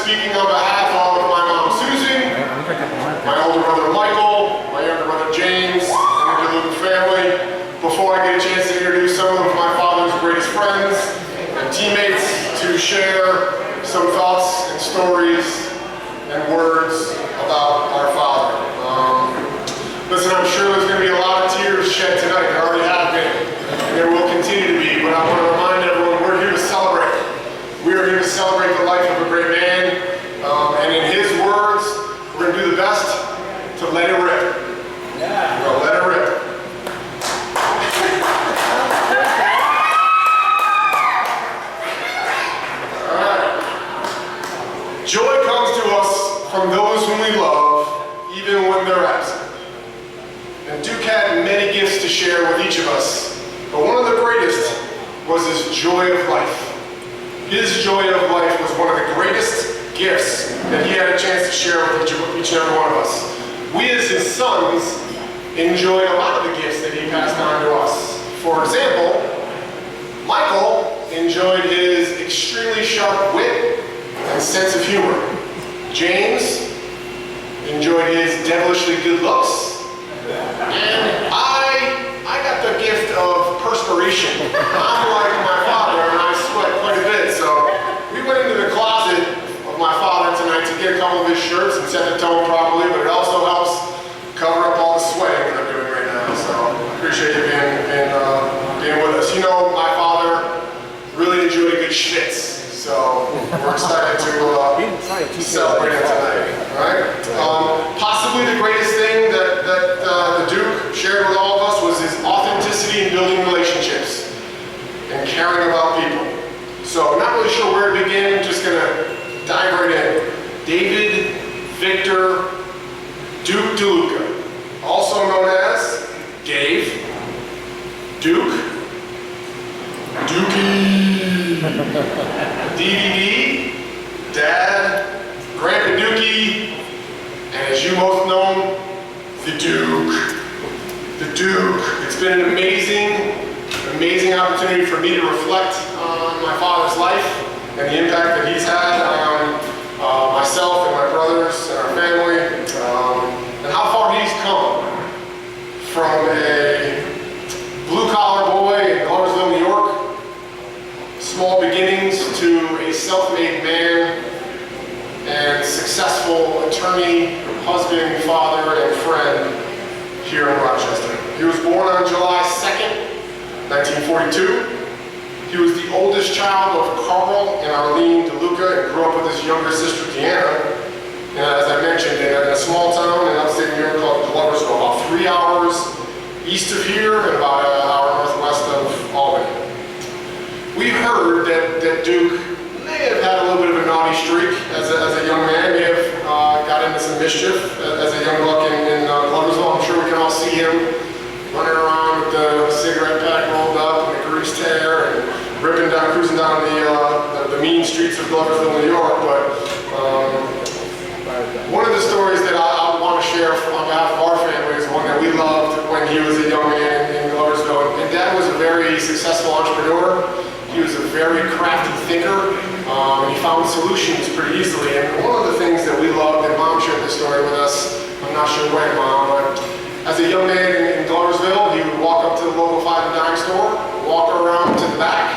speaking on behalf of my mom Susie, my older brother Michael, my younger brother James, and the DeLuca family. Before I get a chance to introduce some of my father's greatest friends and teammates to share some thoughts and stories and words about our father. Listen, I'm sure there's going to be a lot of tears shed tonight. There already have been, and there will continue to be, but I want to remind everyone we're here to celebrate. We are here to celebrate the life of a great man, and in his words, we're going to do the best to let it rip. Yeah. We're going to let it rip. All right. Joy comes to us from those whom we love, even when they're absent. And Duke had many gifts to share with each of us, but one of the greatest was his joy of life. His joy of life was one of the greatest gifts that he had a chance to share with each and every one of us. We as his sons enjoyed a lot of the gifts that he passed on to us. For example, Michael enjoyed his extremely sharp wit and sense of humor. James enjoyed his devilishly good looks. And I got the gift of perspiration. I'm like my father, and I sweat quite a bit, so we went into the closet of my father tonight to get a couple of his shirts and set the tone properly, but it also helps cover up all the sweating that I'm doing right now, so I appreciate you being with us. You know, my father really enjoyed a good schwitz, so we're excited to celebrate it tonight. Right? Possibly the greatest thing that the Duke shared with all of us was his authenticity in building relationships and caring about people. So I'm not really sure where to begin, I'm just going to dive right in. David Victor Duke DeLuca, also known as Dave, Duke, Dookie, DVD, Dad, Grandpa Dookie, and as you most know, the Duke. The Duke. It's been an amazing opportunity for me to reflect on my father's life and the impact that he's had on myself and my brothers and our family, and how far he's come from a blue-collar boy in Gloversville, New York, small beginnings, to a self-made man and successful attorney, husband, father, and friend here in Rochester. He was born on July 2nd, 1942. He was the oldest child of Carl and Arlene DeLuca and grew up with his younger sister, Deanna. And as I mentioned, in a small town in upstate New York called Gloversville, about 3 hours east of here and about an hour northwest of Albany. We heard that Duke may have had a little bit of a naughty streak as a young man, may have got into some mischief as a young buck in Gloversville. I'm sure we can all see him running around with the cigarette pack rolled up and the greased hair and cruising down the mean streets of Gloversville, New York. But one of the stories that I want to share on behalf of our family is one that we loved when he was a young man in Gloversville. And Dad was a very successful entrepreneur. He was a very crafty thinker, and he found solutions pretty easily. And one of the things that we loved, and Mom shared this story with us, I'm not sure when, Mom, but as a young man in Gloversville, he would walk up to the local 5 and dime store, walk around to the back,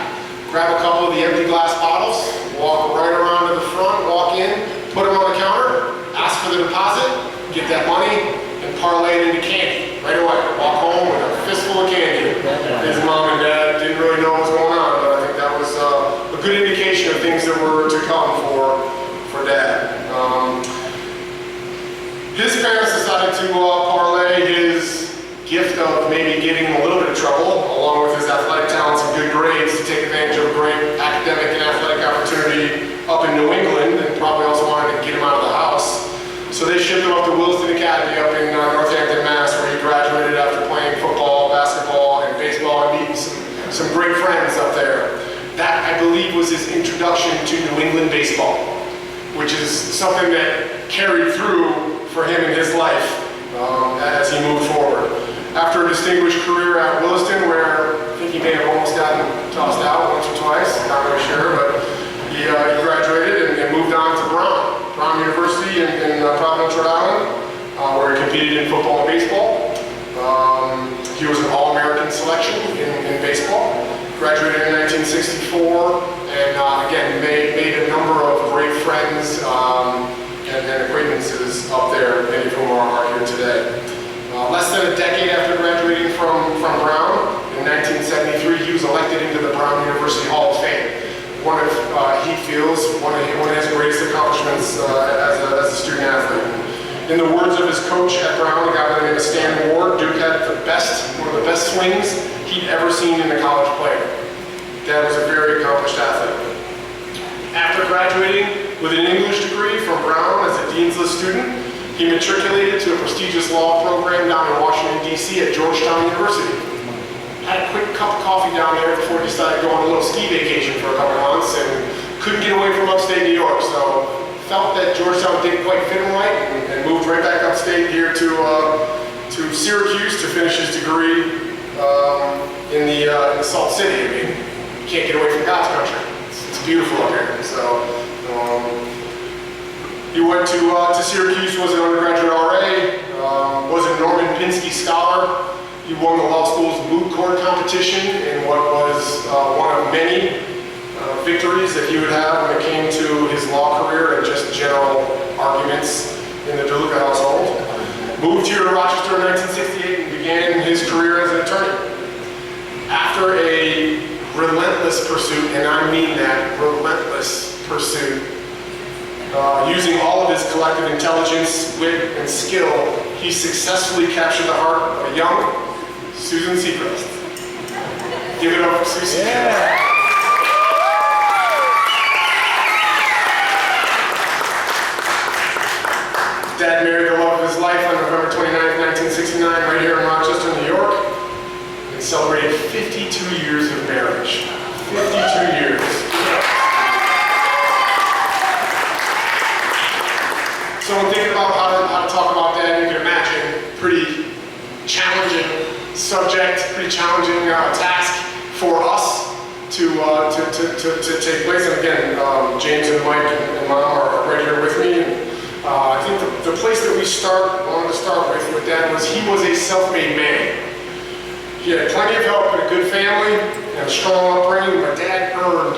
grab a couple of the empty glass bottles, walk right around to the front, walk in, put them on the counter, ask for the deposit, get that money, and parlay it into candy right away. Walk home with a fistful of candy. His mom and dad didn't really know what was going on, but I think that was a good indication of things that were to come for Dad. His parents decided to parlay his gift of maybe getting in a little bit of trouble, along with his athletic talents and good grades, to take advantage of a great academic and athletic opportunity up in New England, and probably also wanted to get him out of the house. So they shipped him up to Williston Academy up in Northampton, Mass, where he graduated after playing football, basketball, and baseball, and meeting some great friends up there. That, I believe, was his introduction to New England baseball, which is something that carried through for him in his life as he moved forward. After a distinguished career at Williston, where I think he may have almost gotten tossed out once or twice, not really sure, but he graduated and moved on to Brown. Providence, Rhode Island, where he competed in football and baseball. He was an All-American selection in baseball. Graduated in 1964, and again, made a number of great friends and acquaintances up there, many of whom are here today. Less than a decade after graduating from Brown, in 1973, he was elected into the Brown University Hall of Fame. One of, he feels, one of his greatest accomplishments as a student athlete. In the words of his coach at Brown, a guy by the name of Stan Ward, Duke had one of the best swings he'd ever seen in a college player. Dad was a very accomplished athlete. After graduating with an English degree from Brown as a Dean's List student, he matriculated to a prestigious law program down in Washington, D.C. at Georgetown University. Had a quick cup of coffee down there before he decided to go on a little ski vacation for a couple of months and couldn't get away from upstate New York, so felt that Georgetown didn't quite fit him right and moved right back upstate here to Syracuse to finish his degree in the Salt City. I mean, you can't get away from God's country. It's beautiful up here. So he went to Syracuse, was an undergraduate RA, was a Norman Pinsky Scholar. He won the law school's moot court competition in what was one of many victories that he would have when it came to his law career and just general arguments in the DeLuca household. Moved here to Rochester in 1968 and began his career as an attorney. After a relentless pursuit, and I mean that, relentless pursuit, using all of his collective intelligence, wit, and skill, he successfully captured the heart of a young Susan Seacrest. Give it up for Susan. Yeah. Dad married the love of his life on November 29, 1969, right here in Rochester, New York, and celebrated 52 years of marriage. 52 years. So when thinking about how to talk about Dad, you can imagine pretty challenging subject, pretty challenging task for us to take place. And again, James and Mike and Mom are right here with me. I think the place that we wanted to start with Dad was he was a self-made man. He had plenty of help and a good family and a strong upbringing, but Dad earned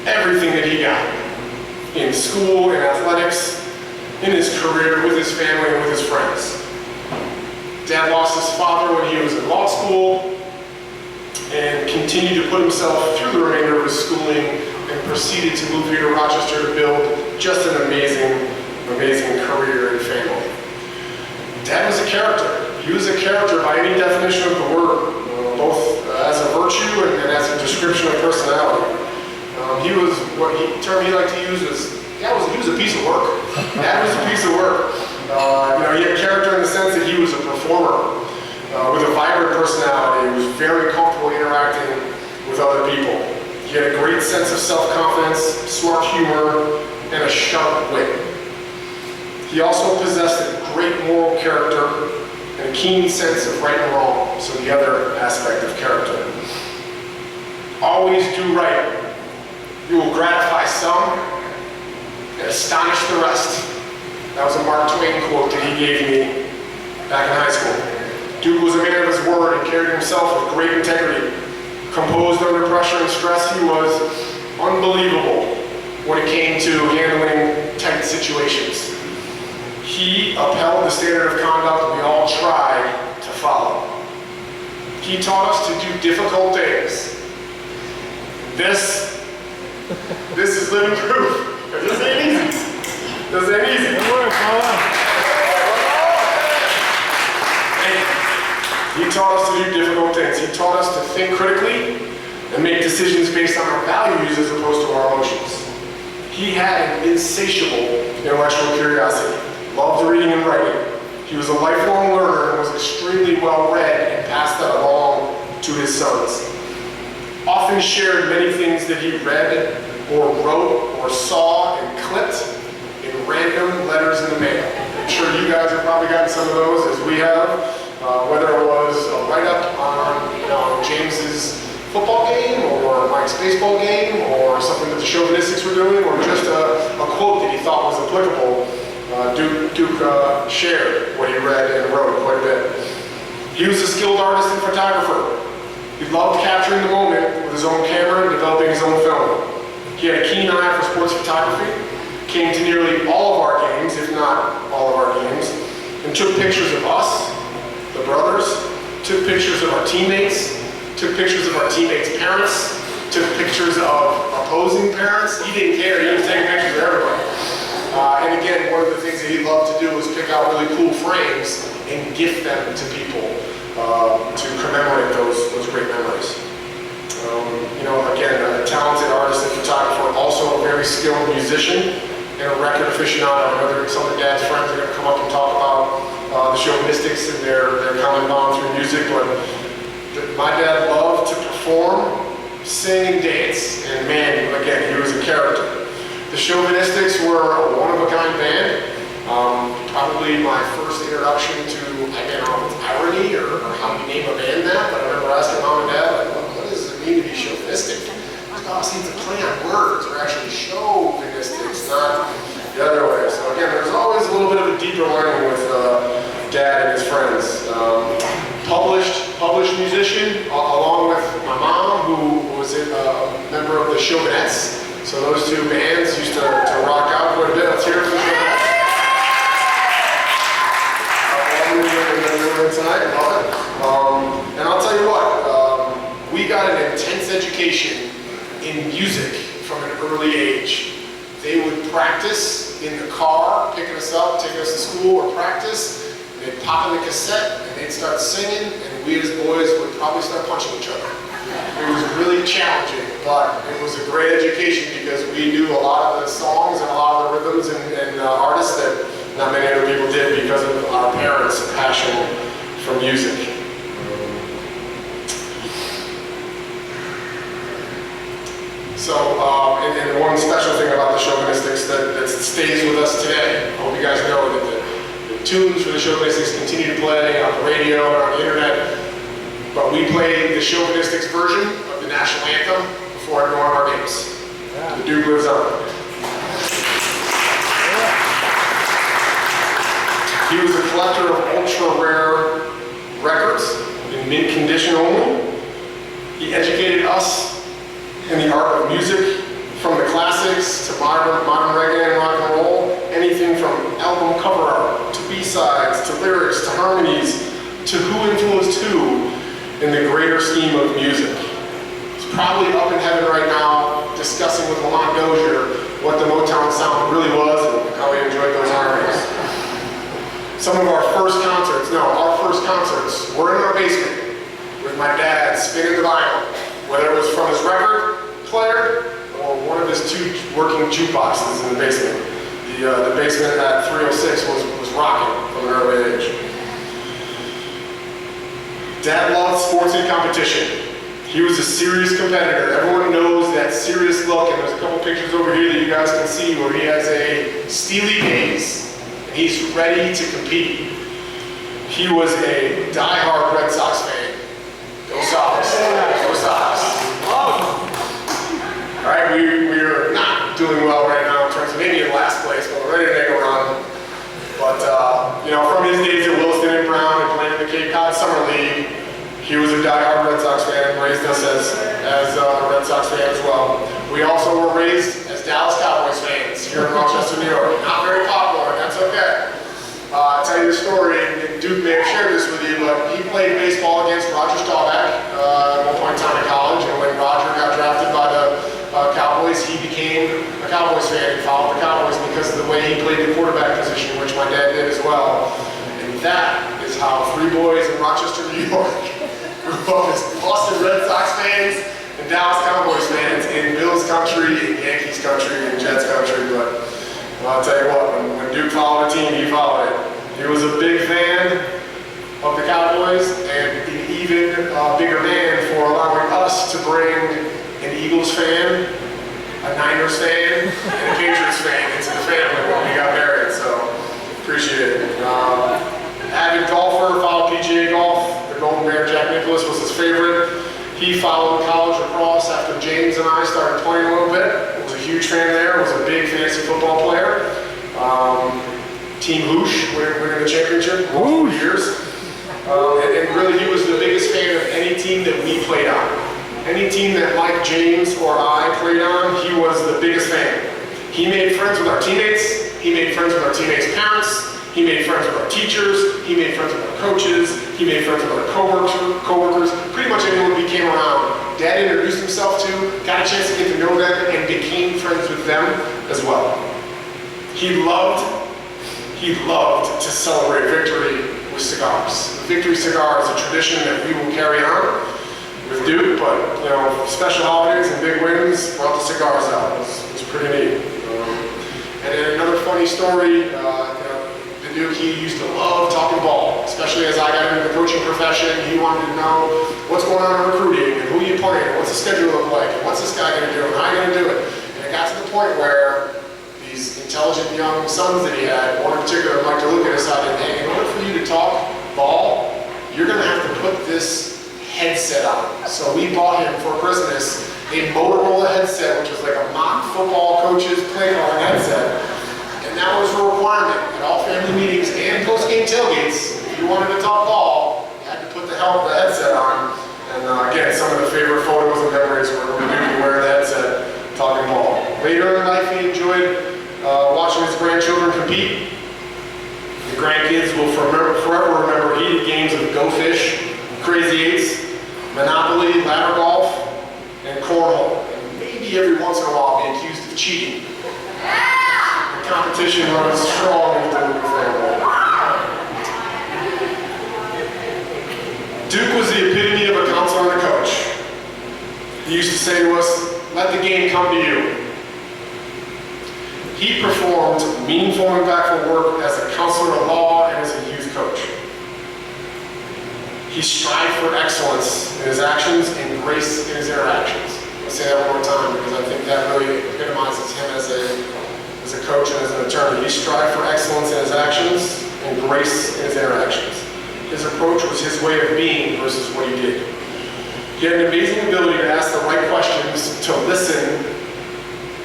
everything that he got in school, in athletics, in his career, with his family, and with his friends. Dad lost his father when he was in law school and continued to put himself through the remainder of his schooling and proceeded to move here to Rochester to build just an amazing career and family. Dad was a character. He was a character by any definition of the word, both as a virtue and as a description of personality. He was, term he liked to use was, he was a piece of work. Dad was a piece of work. He had character in the sense that he was a performer with a vibrant personality. He was very comfortable interacting with other people. He had a great sense of self-confidence, smart humor, and a sharp wit. He also possessed a great moral character and a keen sense of right and wrong, so the other aspect of character. Always do right. You will gratify some and astonish the rest. That was a Mark Twain quote that he gave me back in high school. Duke was a man of his word and carried himself with great integrity. Composed under pressure and stress, he was unbelievable when it came to handling tight situations. He upheld the standard of conduct we all try to follow. He taught us to do difficult things. This is living proof. This ain't easy. This ain't easy. Good work, He taught us to do difficult things. He taught us to think critically and make decisions based on our values as opposed to our emotions. He had an insatiable intellectual curiosity, loved reading and writing. He was a lifelong learner and was extremely well read and passed that along to his sons. Often shared many things that he read or wrote or saw and clipped in random letters in the mail. I'm sure you guys have probably gotten some of those as we have, whether it was a write-up on James's football game or Mike's baseball game or something that the chauvinistics were doing or just a quote that he thought was applicable. Duke shared what he read and wrote quite a bit. He was a skilled artist and photographer. He loved capturing the moment with his own camera and developing his own film. He had a keen eye for sports photography, came to nearly all of our games, if not all of our games, and took pictures of us, the brothers, took pictures of our teammates, took pictures of our teammates' parents, took pictures of opposing parents. He didn't care, he was taking pictures of everybody. And again, one of the things that he loved to do was pick out really cool frames and gift them to people to commemorate those great memories. Again, a talented artist and photographer, also a very skilled musician and a record aficionado. I know some of the Dad's friends are going to come up and talk about the Chauvinistics and their common bond through music, but my dad loved to perform, sing, and dance, and man, again, he was a character. The Chauvinistics were a one-of-a-kind band. Probably my first introduction to, I don't know if it's irony or how you name a band that, but I remember asking Mom and Dad, like, what does it mean to be chauvinistic? Oh, see, it's a play on words. We're actually chauvinistics, not the other way. So again, there's always a little bit of a deeper learning with Dad and his friends. Published musician, along with my mom, who was a member of the Chauvinettes. So those two bands used to rock out quite a bit. Let's hear it for the Chauvinettes. Tonight, I love it. And I'll tell you what, we got an intense education in music from an early age. They would practice in the car, picking us up, taking us to school or practice. They'd pop in the cassette and they'd start singing, and we as boys would probably start punching each other. It was really challenging, but it was a great education because we knew a lot of the songs and a lot of the rhythms and artists that not many other people did because of our parents' passion for music. So, and one special thing about the Chauvinistics that stays with us today, I hope you guys know that the tunes for the Chauvinistics continue to play on the radio and on the internet, but we play the Chauvinistics version of the national anthem before every one of our games. Yeah. The Duke lives on. He was a collector of ultra-rare records in mint condition only. He educated us in the art of music, from the classics to modern reggae and rock and roll, anything from album cover art to B-sides to lyrics to harmonies to who influenced who in the greater scheme of music. He's probably up in heaven right now discussing with Lamont Dozier what the Motown sound really was and how he enjoyed those harmonies. Some of our first concerts were in our basement with my dad spinning the vinyl, whether it was from his record player or one of his two working jukeboxes in the basement. The basement at 306 was rocking from an early age. Dad loved sports and competition. He was a serious competitor. Everyone knows that serious look, and there's a couple pictures over here that you guys can see where he has a steely gaze. He's ready to compete. He was a die-hard Red Sox fan. Go Sox. Go Sox. All right, we're not doing well right now in terms of maybe in last place, but we're ready to make a run. But, from his days at Williston and Brown and playing in the Cape Cod Summer League, he was a die-hard Red Sox fan and raised us as a Red Sox fan as well. We also were raised as Dallas Cowboys fans here in Rochester, New York. Not very popular, that's okay. I'll tell you the story, and Duke may have shared this with you, but he played baseball against Roger Staubach at one point in time in college, and when Roger got drafted by the Cowboys, he became a Cowboys fan and followed the Cowboys because of the way he played the quarterback position, which my dad did as well. And that is how three boys in Rochester, New York grew up as Boston Red Sox fans and Dallas Cowboys fans in Bills country, in Yankees country, in Jets country. But I'll tell you what, when Duke followed a team, he followed it. He was a big fan of the Cowboys and an even bigger man for allowing us to bring an Eagles fan, a Niners fan, and a Patriots fan into the family when we got married, so appreciate it. Avid golfer, followed PGA golf. The Golden Bear, Jack Nicklaus, was his favorite. He followed college lacrosse after James and I started playing a little bit. Was a huge fan there, was a big fantasy football player. Team Hoosh, winning the championship multiple years. And really, he was the biggest fan of any team that we played on. Any team that Mike, James, or I played on, he was the biggest fan. He made friends with our teammates. He made friends with our teammates' parents. He made friends with our teachers. He made friends with our coaches. He made friends with our coworkers. Pretty much anyone we came around. Dad introduced himself to, got a chance to get to know them, and became friends with them as well. He loved to celebrate victory with cigars. The victory cigar is a tradition that we will carry on with Duke, but special holidays and big wins brought the cigars out. It was pretty neat. And then another funny story, the Duke, he used to love talking ball, especially as I got into the coaching profession. He wanted to know what's going on in recruiting, and who you playing, and what's the schedule look like, and what's this guy going to do, and how are you going to do it. And it got to the point where these intelligent young sons that he had, one in particular, Mike DeLuca, decided, hey, in order for you to talk ball, you're going to have to put this headset on. So we bought him for Christmas a Motorola headset, which was like a mock football coach's playground headset. And that was a requirement at all family meetings and post-game tailgates. If you wanted to talk ball, you had to put the headset on. And again, some of the favorite photos and memories were when he wearing the headset, talking ball. Later in life, he enjoyed watching his grandchildren compete. The grandkids will forever remember heated games of Go Fish, Crazy Eights, Monopoly, ladder golf, and cornhole. And maybe every once in a while be accused of cheating. The competition runs strong in the DeLuca family. Duke was the epitome of a counselor and a coach. He used to say to us, let the game come to you. He performed meaningful and impactful work as a counselor of law and as a youth coach. He strived for excellence in his actions and grace in his interactions. I'll say that one more time because I think that really epitomizes him as a coach and as an attorney. He strived for excellence in his actions and grace in his interactions. His approach was his way of being versus what he did. He had an amazing ability to ask the right questions, to listen,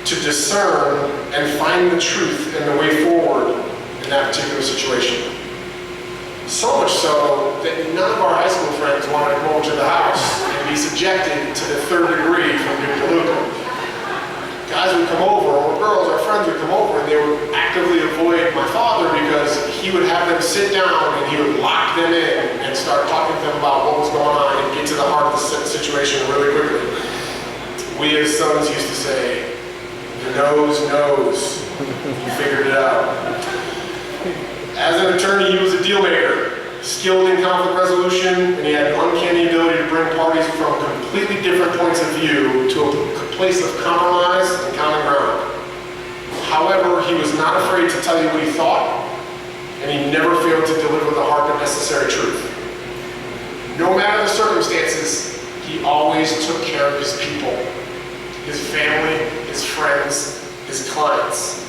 to discern, and find the truth and the way forward in that particular situation. So much so that none of our high school friends wanted to go over to the house and be subjected to the third degree from DeLuca. Guys would come over, or girls, our friends would come over, and they would actively avoid my father because he would have them sit down and he would lock them in and start talking to them about what was going on and get to the heart of the situation really quickly. We as sons used to say, the nose knows. You figured it out. As an attorney, he was a deal maker, skilled in conflict resolution, and he had an uncanny ability to bring parties from completely different points of view to a place of compromise and common ground. However, he was not afraid to tell you what he thought, and he never failed to deliver the hard but necessary truth. No matter the circumstances, he always took care of his people, his family, his friends, his clients.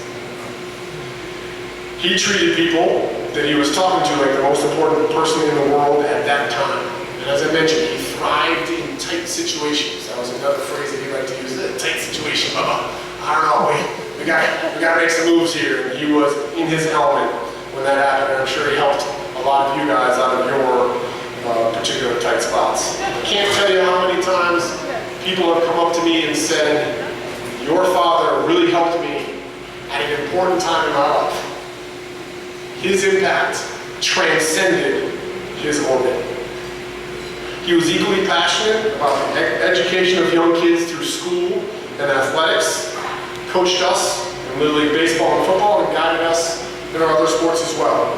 He treated people that he was talking to like the most important person in the world at that time. And as I mentioned, he thrived in tight situations. That was another phrase that he liked to use, a tight situation. I don't know, we got to make some moves here. And he was in his element when that happened. And I'm sure he helped a lot of you guys out of your particular tight spots. I can't tell you how many times people have come up to me and said, your father really helped me at an important time in my life. His impact transcended his orbit. He was equally passionate about the education of young kids through school and athletics, coached us in Little League baseball and football, and guided us in our other sports as well.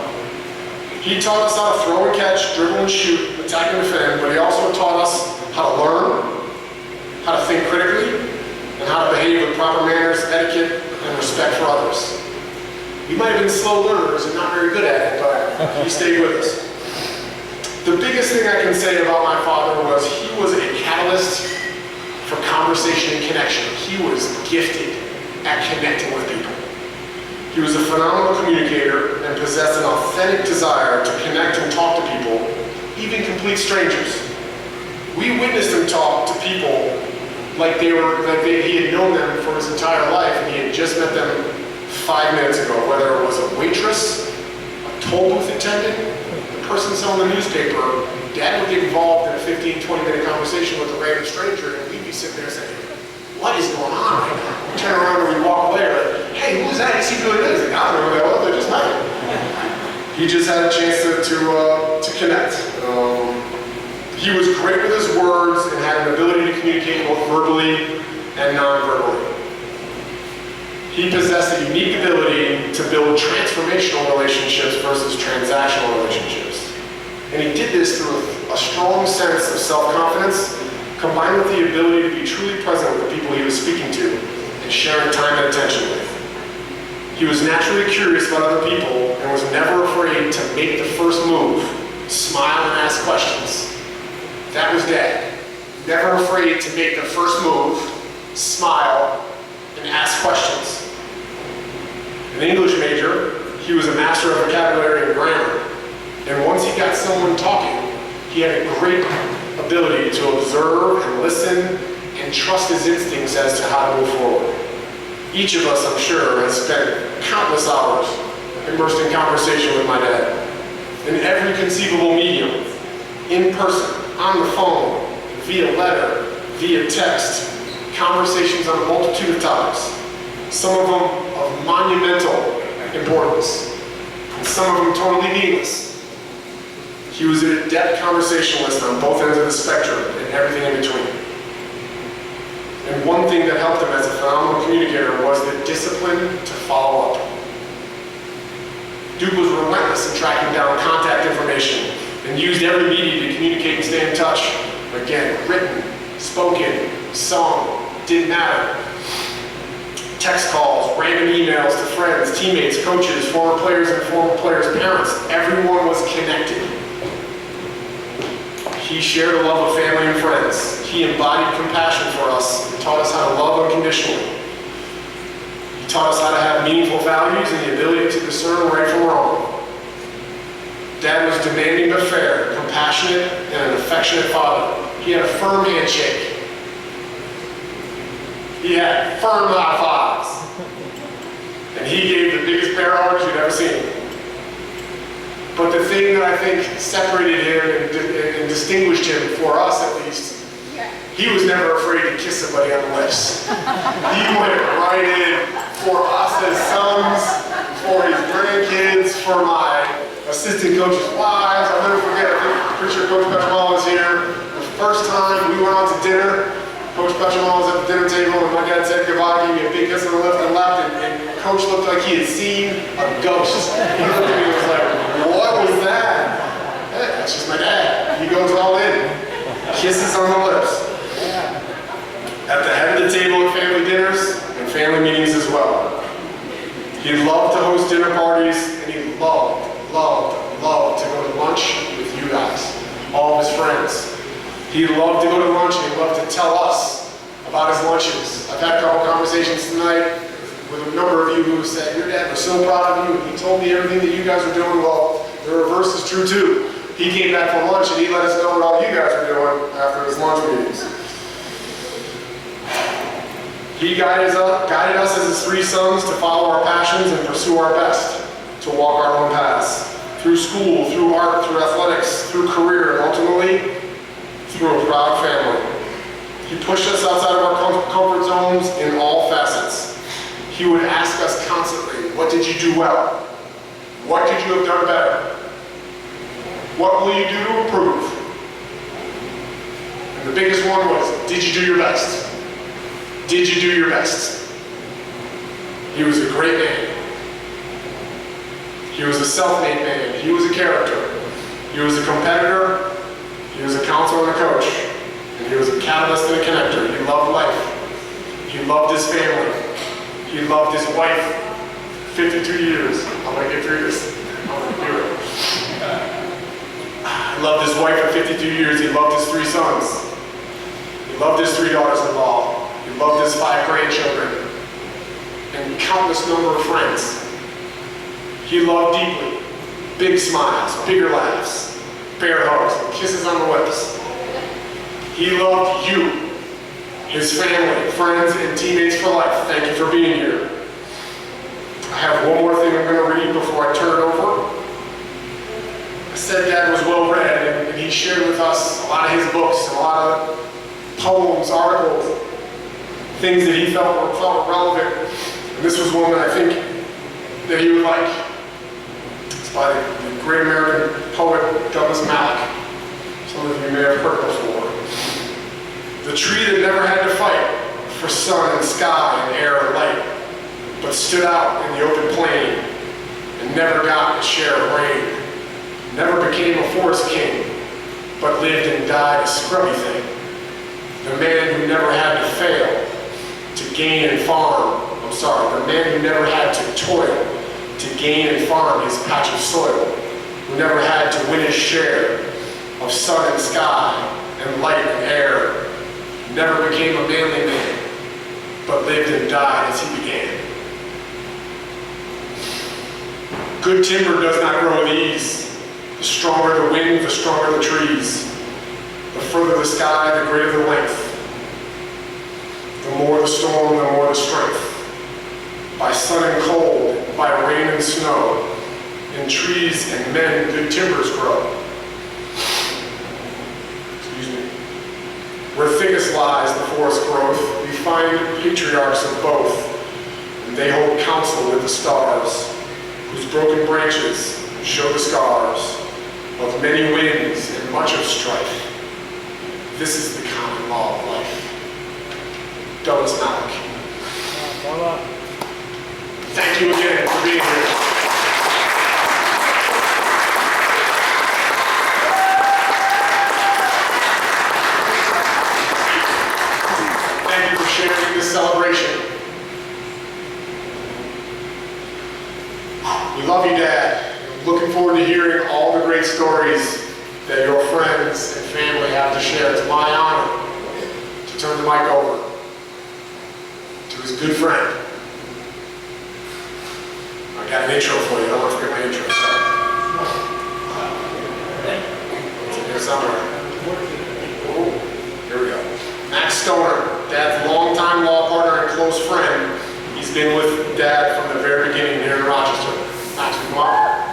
He taught us how to throw and catch, dribble and shoot, attack and defend, but he also taught us how to learn, how to think critically, and how to behave with proper manners, etiquette, and respect for others. We might have been slow learners and not very good at it, but he stayed with us. The biggest thing I can say about my father was he was a catalyst for conversation and connection. He was gifted at connecting with people. He was a phenomenal communicator and possessed an authentic desire to connect and talk to people, even complete strangers. We witnessed him talk to people like he had known them for his entire life and he had just met them 5 minutes ago, whether it was a waitress toll booth attendant, the person selling the newspaper, Dad would get involved in a 15, 20-minute conversation with a random stranger, and we'd be sitting there saying, what is going on right now? We turn around and we walk away, like, hey, who is that? Is he doing this? Like, I don't know who that was, they just met him. He just had a chance to connect. He was great with his words and had an ability to communicate both verbally and non-verbally. He possessed a unique ability to build transformational relationships versus transactional relationships. And he did this through a strong sense of self-confidence, combined with the ability to be truly present with the people he was speaking to and sharing time and attention with. He was naturally curious about other people and was never afraid to make the first move, smile and ask questions. That was Dad. Never afraid to make the first move, smile, and ask questions. An English major, he was a master of vocabulary and grammar. And once he got someone talking, he had a great ability to observe and listen and trust his instincts as to how to move forward. Each of us, I'm sure, has spent countless hours immersed in conversation with my dad. In every conceivable medium, in person, on the phone, via letter, via text, conversations on a multitude of topics, some of them of monumental importance, and some of them totally meaningless. He was an adept conversationalist on both ends of the spectrum and everything in between. And one thing that helped him as a phenomenal communicator was the discipline to follow up. Duke was relentless in tracking down contact information and used every media to communicate and stay in touch. Again, written, spoken, sung, didn't matter. Text calls, random emails to friends, teammates, coaches, former players and former players' parents. Everyone was connected. He shared a love of family and friends. He embodied compassion for us and taught us how to love unconditionally. He taught us how to have meaningful values and the ability to discern right from wrong. Dad was demanding but fair, compassionate, and an affectionate father. He had a firm handshake. He had firm high fives. And he gave the biggest bear hugs you'd ever seen. But the thing that I think separated him and distinguished him, for us at least, he was never afraid to kiss somebody on the lips. He went right in for us as sons, for his grandkids, for my assistant coach's wives. I'll never forget, I think pretty sure Coach Petramal was here. The first time we went out to dinner, Coach Petramal was at the dinner table and my dad said goodbye, gave me a big kiss on the lips and left, and Coach looked like he had seen a ghost. He looked at me and was like, what was that? Hey, that's just my dad. He goes all in. Kisses on the lips. At the head of the table at family dinners and family meetings as well. He loved to host dinner parties, and he loved to go to lunch with you guys, all of his friends. He loved to go to lunch, and he loved to tell us about his lunches. I've had a couple conversations tonight with a number of you who said, your dad was so proud of you, and he told me everything that you guys were doing. Well, the reverse is true too. He came back from lunch and he let us know what all you guys were doing after his lunch meetings. He guided us as his three sons to follow our passions and pursue our best, to walk our own paths. Through school, through art, through athletics, through career, and ultimately, through a proud family. He pushed us outside of our comfort zones in all facets. He would ask us constantly, what did you do well? What could you have done better? What will you do to improve? And the biggest one was, did you do your best? Did you do your best? He was a great man. He was a self-made man. He was a character. He was a competitor. He was a counselor and a coach. And he was a catalyst and a connector. He loved life. He loved his family. He loved his wife. 52 years. I'm going to get through this. I'm going to do it. He loved his wife for 52 years. He loved his three sons. He loved his three daughters-in-law. He loved his 5 grandchildren. And countless number of friends. He loved deeply. Big smiles, bigger laughs, bear hugs, kisses on the lips. He loved you, his family, friends, and teammates for life. Thank you for being here. I have one more thing I'm going to read before I turn it over. said Dad was well read, and he shared with us a lot of his books, and a lot of poems, articles, things that he felt were relevant. And this was one that I think that he would like. It's by the great American poet Douglas Malloch. Some of you may have heard before. The tree that never had to fight for sun and sky and air and light, but stood out in the open plain and never got a share of rain. Never became a forest king, but lived and died a scrubby thing. The man who never had to fail to gain and farm, the man who never had to toil to gain and farm his patch of soil, who never had to win his share of sun and sky and light and air, never became a manly man, but lived and died as he began. Good timber does not grow with ease. The stronger the wind, the stronger the trees. The further the sky, the greater the length. The more the storm, the more the strength. By sun and cold, by rain and snow, in trees and men good timbers grow. Excuse me. Where thickest lies the forest growth, we find patriarchs of both, and they hold counsel with the stars, whose broken branches show the scars of many winds and much of strife. This is the common law of life. Douglas Malloch. Thank you again for being here. Thank you for sharing this celebration. We love you, Dad. Looking forward to hearing all the great stories that your friends and family have to share. It's my honor to turn the mic over to his good friend. I got an intro for you. I don't want to forget my intro. It's in here somewhere. Oh, here we go. Max Stoner, Dad's longtime law partner and close friend. He's been with Dad from the very beginning here in Rochester. Max, come on.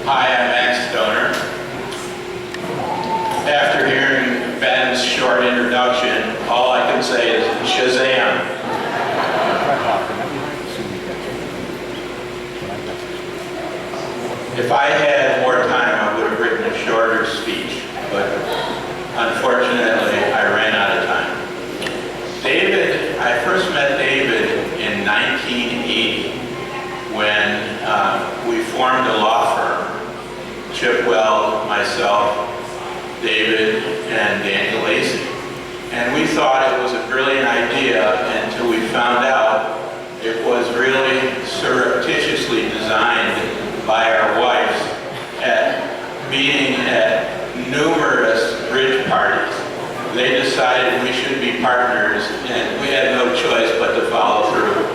Hi, I'm Max Stoner. After hearing Ben's short introduction, all I can say is Shazam. If I had more time, I would have written a shorter speech, but unfortunately, I ran out of time. I first met David in 1980 when we formed a law firm. Chipwell, myself, David, and Daniel Lacey. And we thought it was a brilliant idea until we found out it was really surreptitiously designed by our wives at meeting at numerous bridge parties. They decided we should be partners, and we had no choice but to follow through.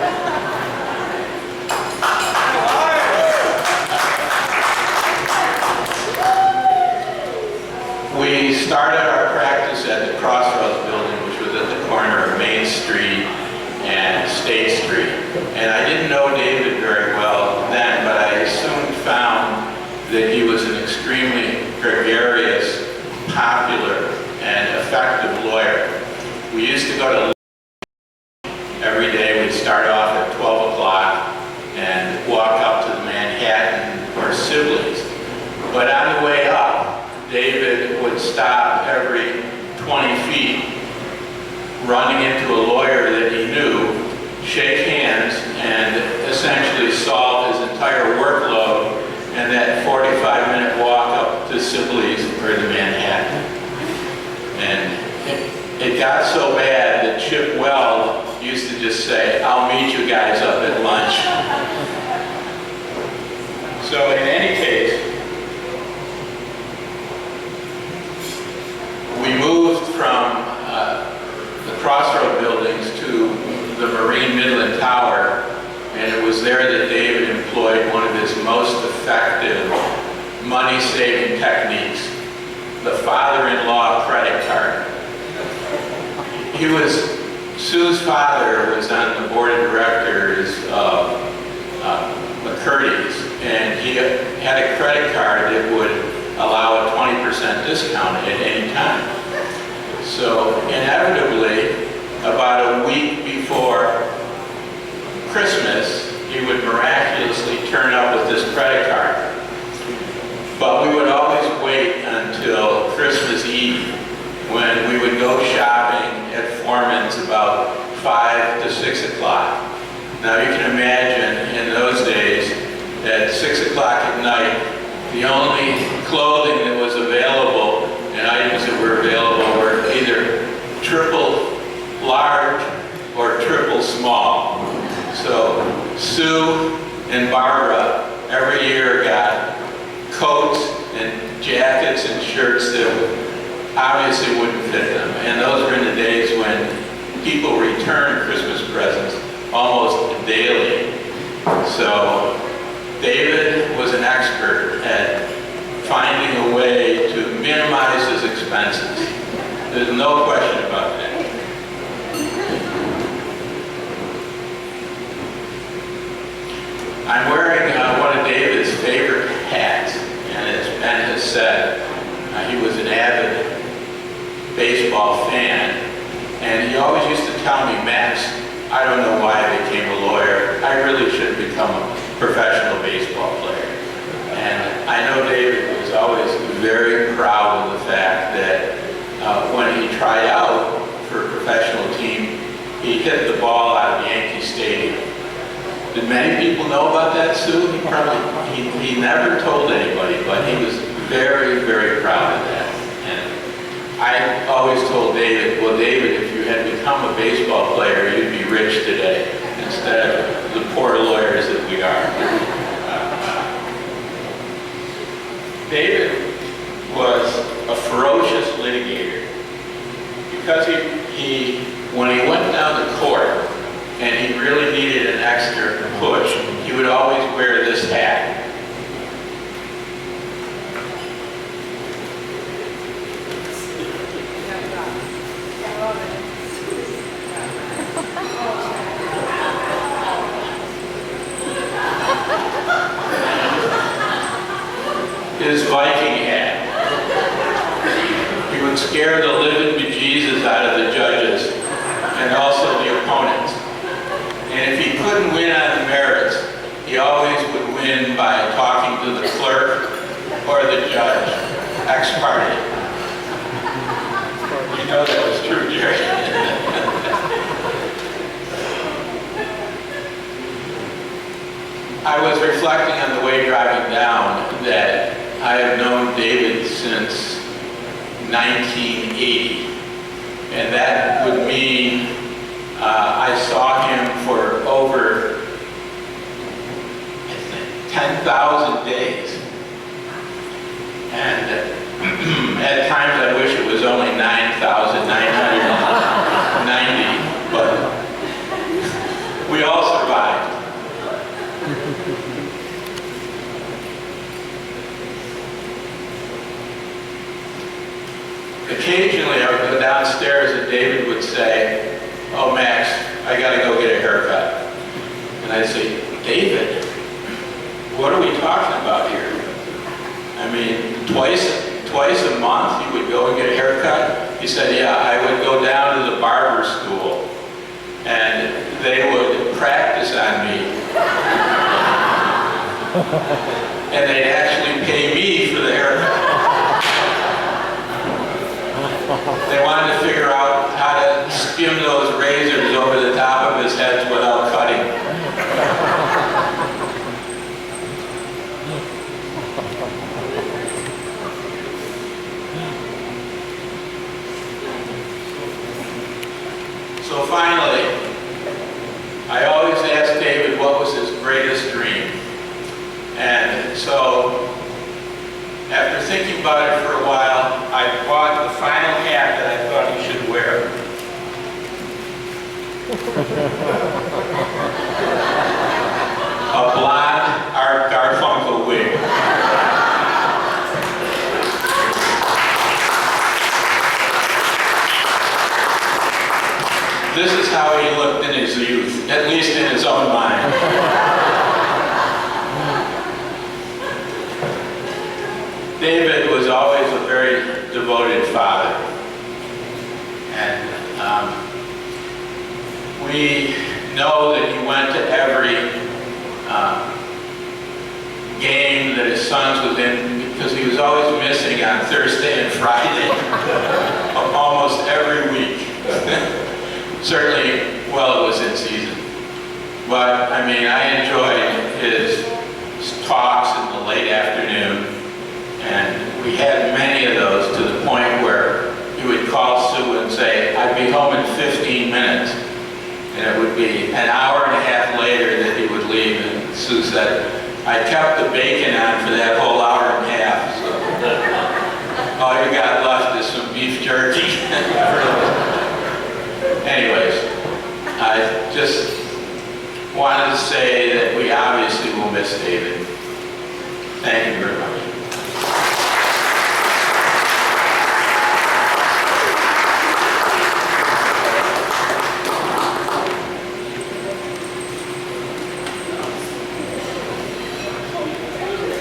We started our practice at the Crossroads building, which was at the corner of Main Street and State Street. And I didn't know David very well then, but I soon found that he was an extremely gregarious, popular, and effective lawyer. We used to go to every day. We'd start off at 12 o'clock and walk up to the Manhattan or Sibley's. But on the way up, David would stop every 20 feet, running into a lawyer that he knew, shake hands, and essentially solve his entire workload in that 45-minute walk up to Sibley's or to Manhattan. got so bad that Chip Weld used to just say, "I'll meet you guys up at lunch." So in any case, we moved from the Crossroad buildings to the Marine Midland Tower, and it was there that David employed one of his most effective money-saving techniques, the father-in-law credit card. Sue's father was on the board of directors of McCurdy's, and he had a credit card that would allow a 20% discount at any time. So inevitably, about a week before Christmas, he would miraculously turn up with this credit card. But we would always wait until Christmas Eve when we would go shopping at Foreman's about 5 to 6 o'clock. Now you can imagine in those days, at 6 o'clock at night, the only clothing that was available and items that were available were either triple large or triple small. So Sue and Barbara every year got coats and jackets and shirts that obviously wouldn't fit them. And those were in the days when people returned Christmas presents almost daily. So David was an expert at finding a way to minimize his expenses. There's no question about that. I'm wearing one of David's favorite hats, and as Ben has said, he was an avid baseball fan, and he always used to tell me, "Max, I don't know why I became a lawyer. I really should become a professional baseball player." And I know David was always very proud of the fact that when he tried out for a professional team, he hit the ball out of Yankee Stadium. Did many people know about that, Sue? He never told anybody, but he was very, very proud of that. And I always told David, "Well, David, if you had become a baseball player, you'd be rich today, instead of the poor lawyers that we are." David was a ferocious litigator because when he went down to court and he really needed an extra push, he would always wear this hat. His Viking hat. He would scare the living bejesus out of the judges and also the opponents. And if he couldn't win on the merits, he always would win by talking to the clerk or the judge, ex parte. You know that was true, Jerry. I was reflecting on the way driving down that I have known David since 1980, and that would mean I saw him for over 10,000 days, and at times I wish it was only 9,990, but we all survived. Occasionally I would go downstairs and David would say, "Oh, Max, I gotta go get a haircut." And I'd say, "David, what are we talking about here? I mean, twice a month you would go and get a haircut?" He said, "Yeah, I would go down to the barber school and they would practice on me. And they'd actually pay me for the haircut. They wanted to figure out how to skim those razors over the top of his head without cutting." thinking about it for a while, I bought the final hat that I thought he should wear. A blonde Art Garfunkel wig. This is how he looked in his youth, at least in his own mind. David was always a very devoted father. And we know that he went to every game that his sons was in, because he was always missing on Thursday and Friday, almost every week. Certainly, well, it was in season. But, I mean, I enjoyed his talks in the late afternoon, and we had many of those to the point where he would call Sue and say, "I'd be home in 15 minutes." And it would be an hour and a half later that he would leave, and Sue said, "I kept the bacon on for that whole hour and a half, so all you got left is some beef jerky." Anyways, I just wanted to say that we obviously will miss David. Thank you very much.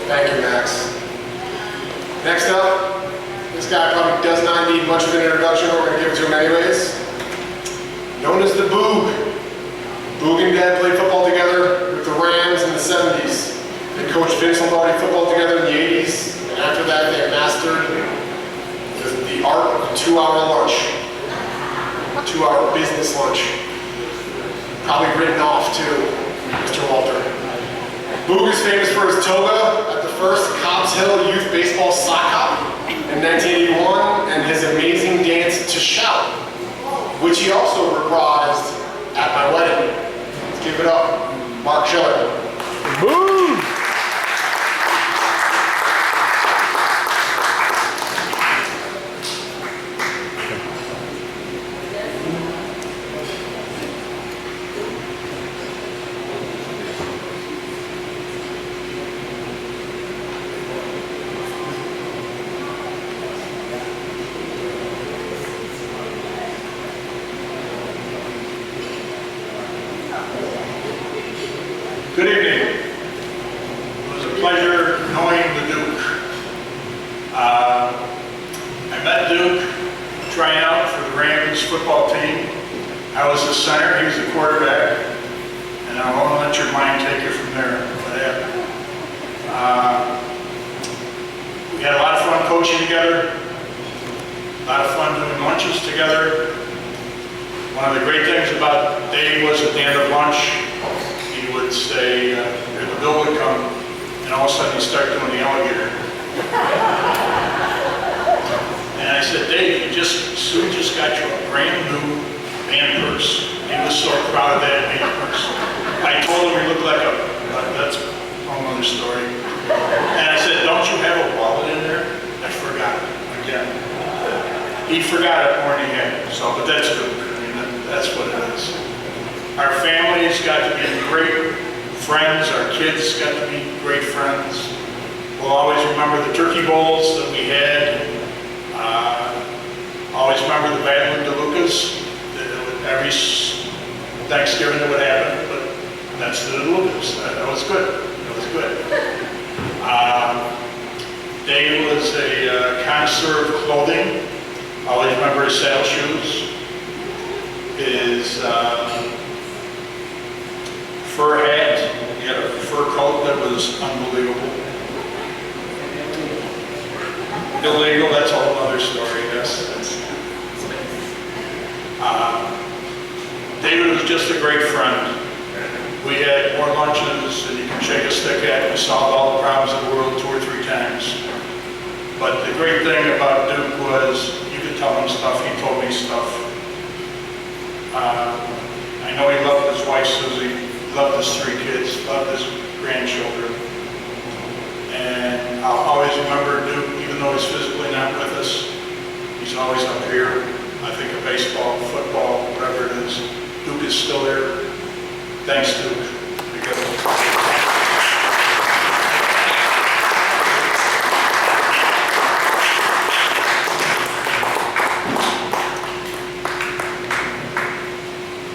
Thank you, Max. Next up, this guy probably does not need much of an introduction, but we're going to give it to him anyways. Known as the Boog. Boog and Dad played football together with the Rams in the 70s. They coached Vince Lombardi football together in the 80s, and after that they mastered the art of a 2-hour lunch. 2-hour business lunch. Probably written off too, Mr. Walter. Boog is famous for his toga at the first Cobbs Hill Youth Baseball Sock Hop in 1981 and his amazing dance to Shout, which he also reprised at my wedding. Let's give it up, Mark Schiller. Boom! Good evening. It was a pleasure knowing the Duke. I met Duke trying out for the Rams football team. I was the center, he was the quarterback, and I won't let your mind take it from there. What happened? We had a lot of fun coaching together, a lot of fun doing lunches together. One of the great things about Dave was at the end of lunch, he would say, the bill would come, and all of a sudden he'd start doing the alligator. And I said, Dave, Sue just got you a brand new band purse. He was so proud of that band purse. I told him he looked like that's a whole other story. And I said, don't you have a wallet in there? I forgot it again. He forgot it more than he had, so, but that's good. I mean, that's what it is. Our families got to be great friends. Our kids got to be great friends. We'll always remember the turkey bowls that we had. Always remember the battle of DeLuca's. Every Thanksgiving it would happen, but that's the DeLuca's. That was good. That was good. Dave was a connoisseur of clothing. Always remember his saddle shoes. His fur hat. He had a fur coat that was unbelievable. Illegal, that's a whole other story. David was just a great friend. We had more lunches than you can shake a stick at. We solved all the problems in the world 2 or 3 times. But the great thing about Duke was you could tell him stuff, he told me stuff. I know he loved his wife Susie, loved his 3 kids, loved his grandchildren. And I'll always remember Duke, even though he's physically not with us, he's always up here. I think of baseball, football, whatever it is. Duke is still there. Thanks, Duke.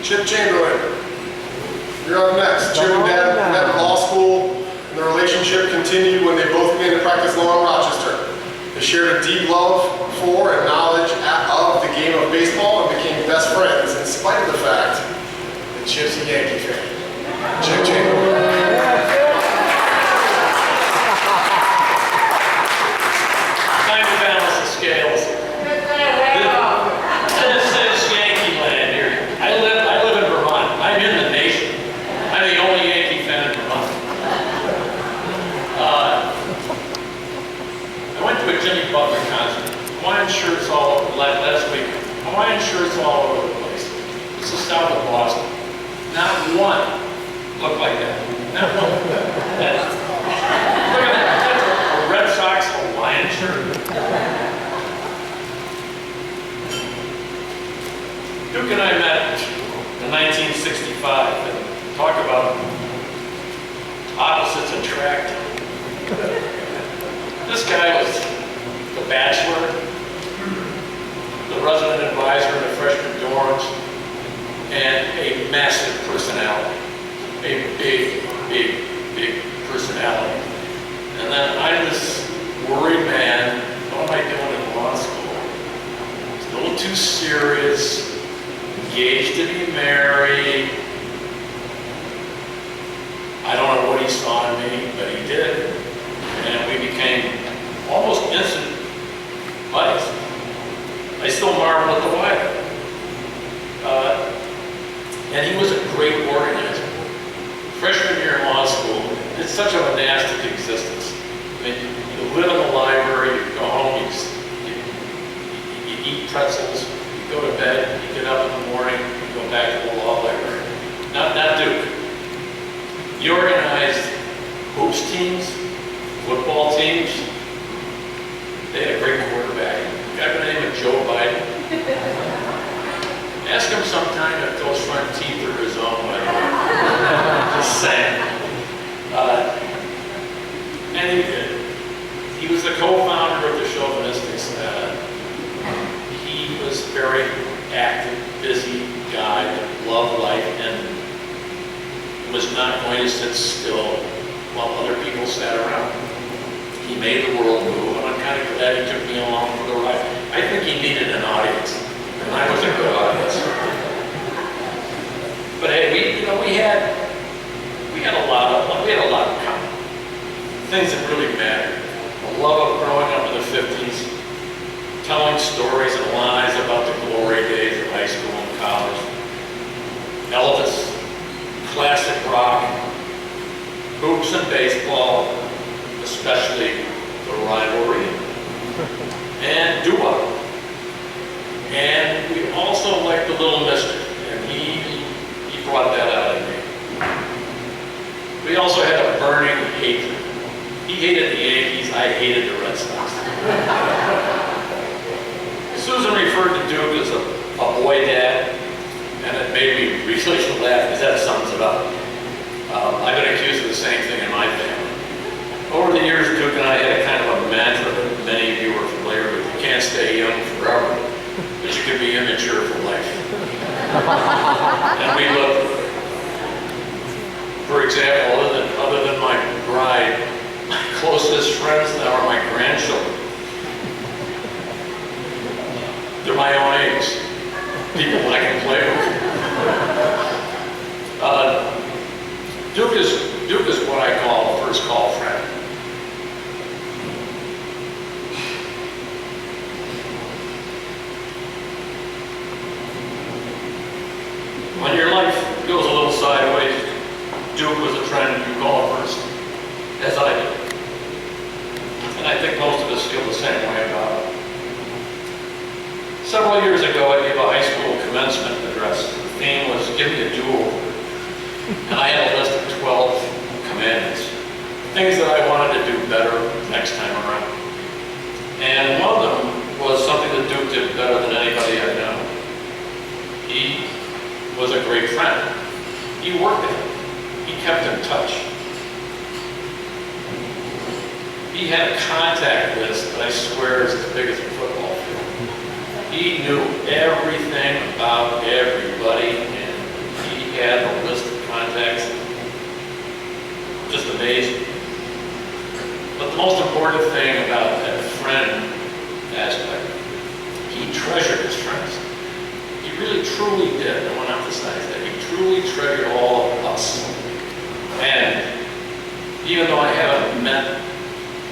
Chip Chamberlain, you're up next. Chip and Dad met in law school, and the relationship continued when they both began to practice law in Rochester. They shared a deep love for and knowledge of the game of baseball and became best friends, in spite of the fact that Chip's a Yankee fan. Chip Chamberlain. Time to balance the scales. This is Yankee land here. I live in Vermont. I'm in the nation. I'm the only Yankee fan in Vermont. I went to a Jimmy Butler concert. Hawaiian shirts all over last week. Hawaiian shirts all over the place. It's the south of Boston. Not one looked like that. Not one. Look at that. That's a Red Sox Hawaiian shirt. Duke and I met in 1965 and talk about opposites attract. This guy was the bachelor, the resident advisor in the freshman dorms, and a massive personality. A big personality. And then I'm this worried man. What am I doing in law school? It's a little too serious. Engaged to be married. I don't know what he saw in me, but he did. And we became almost instant buddies. I still marvel at the why. And he was a great organizer. Freshman year in law school, it's such a monastic existence. I mean, you live in the library, you go home, you eat pretzels, you go to bed, you get up in the morning, you go back to the law library. Not Duke. You organized hoops teams, football teams. They had a great quarterback, a guy by the name of Joe Biden. Ask him sometime if those front teeth are his own, by the way. Just saying. And he was the co-founder of the Chauvinistics. He was very active, busy guy that loved life and was not going to sit still while other people sat around. He made the world move, and I'm kind of glad he took me along for the ride. I think he needed an audience, and I was a good audience. But hey, we had a lot of common things that really mattered. The love of growing up in the 50s, telling stories and lies about the glory days of high school and college. Elvis, classic rock, hoops and baseball, especially the rivalry, and doo-wop. And we also liked the little mischief, and he brought that out in me. We also had a burning hatred. He hated the Yankees, I hated the Red Sox. Susan referred to Duke as a boy dad, and it made me really laugh because that sums it up. I've been accused of the same thing in my family. Over the years, Duke and I had a kind of a mantra that many of you are familiar with. You can't stay young forever, but you can be immature for life. And we look, for example, other than my bride, my closest friends now are my grandchildren. They're my own age. People I can play with. Duke is what I call a first call friend. When your life goes a little sideways, Duke was a friend you call first, as I did. And I think most of us feel the same way about it. Several years ago, I gave a high school commencement address. The theme was, give me a do-over. And I had a list of 12 commandments, things that I wanted to do better next time around. And one of them was something that Duke did better than anybody I know. He was a great friend. He worked with him. He kept in touch. He had a contact list that I swear is as big as a football field. He knew everything about everybody, and he had a list of contacts. Just amazing. But the most important thing about that friend aspect, he treasured his friends. He really, truly did. I want to emphasize that. He truly treasured all of us. And even though I haven't met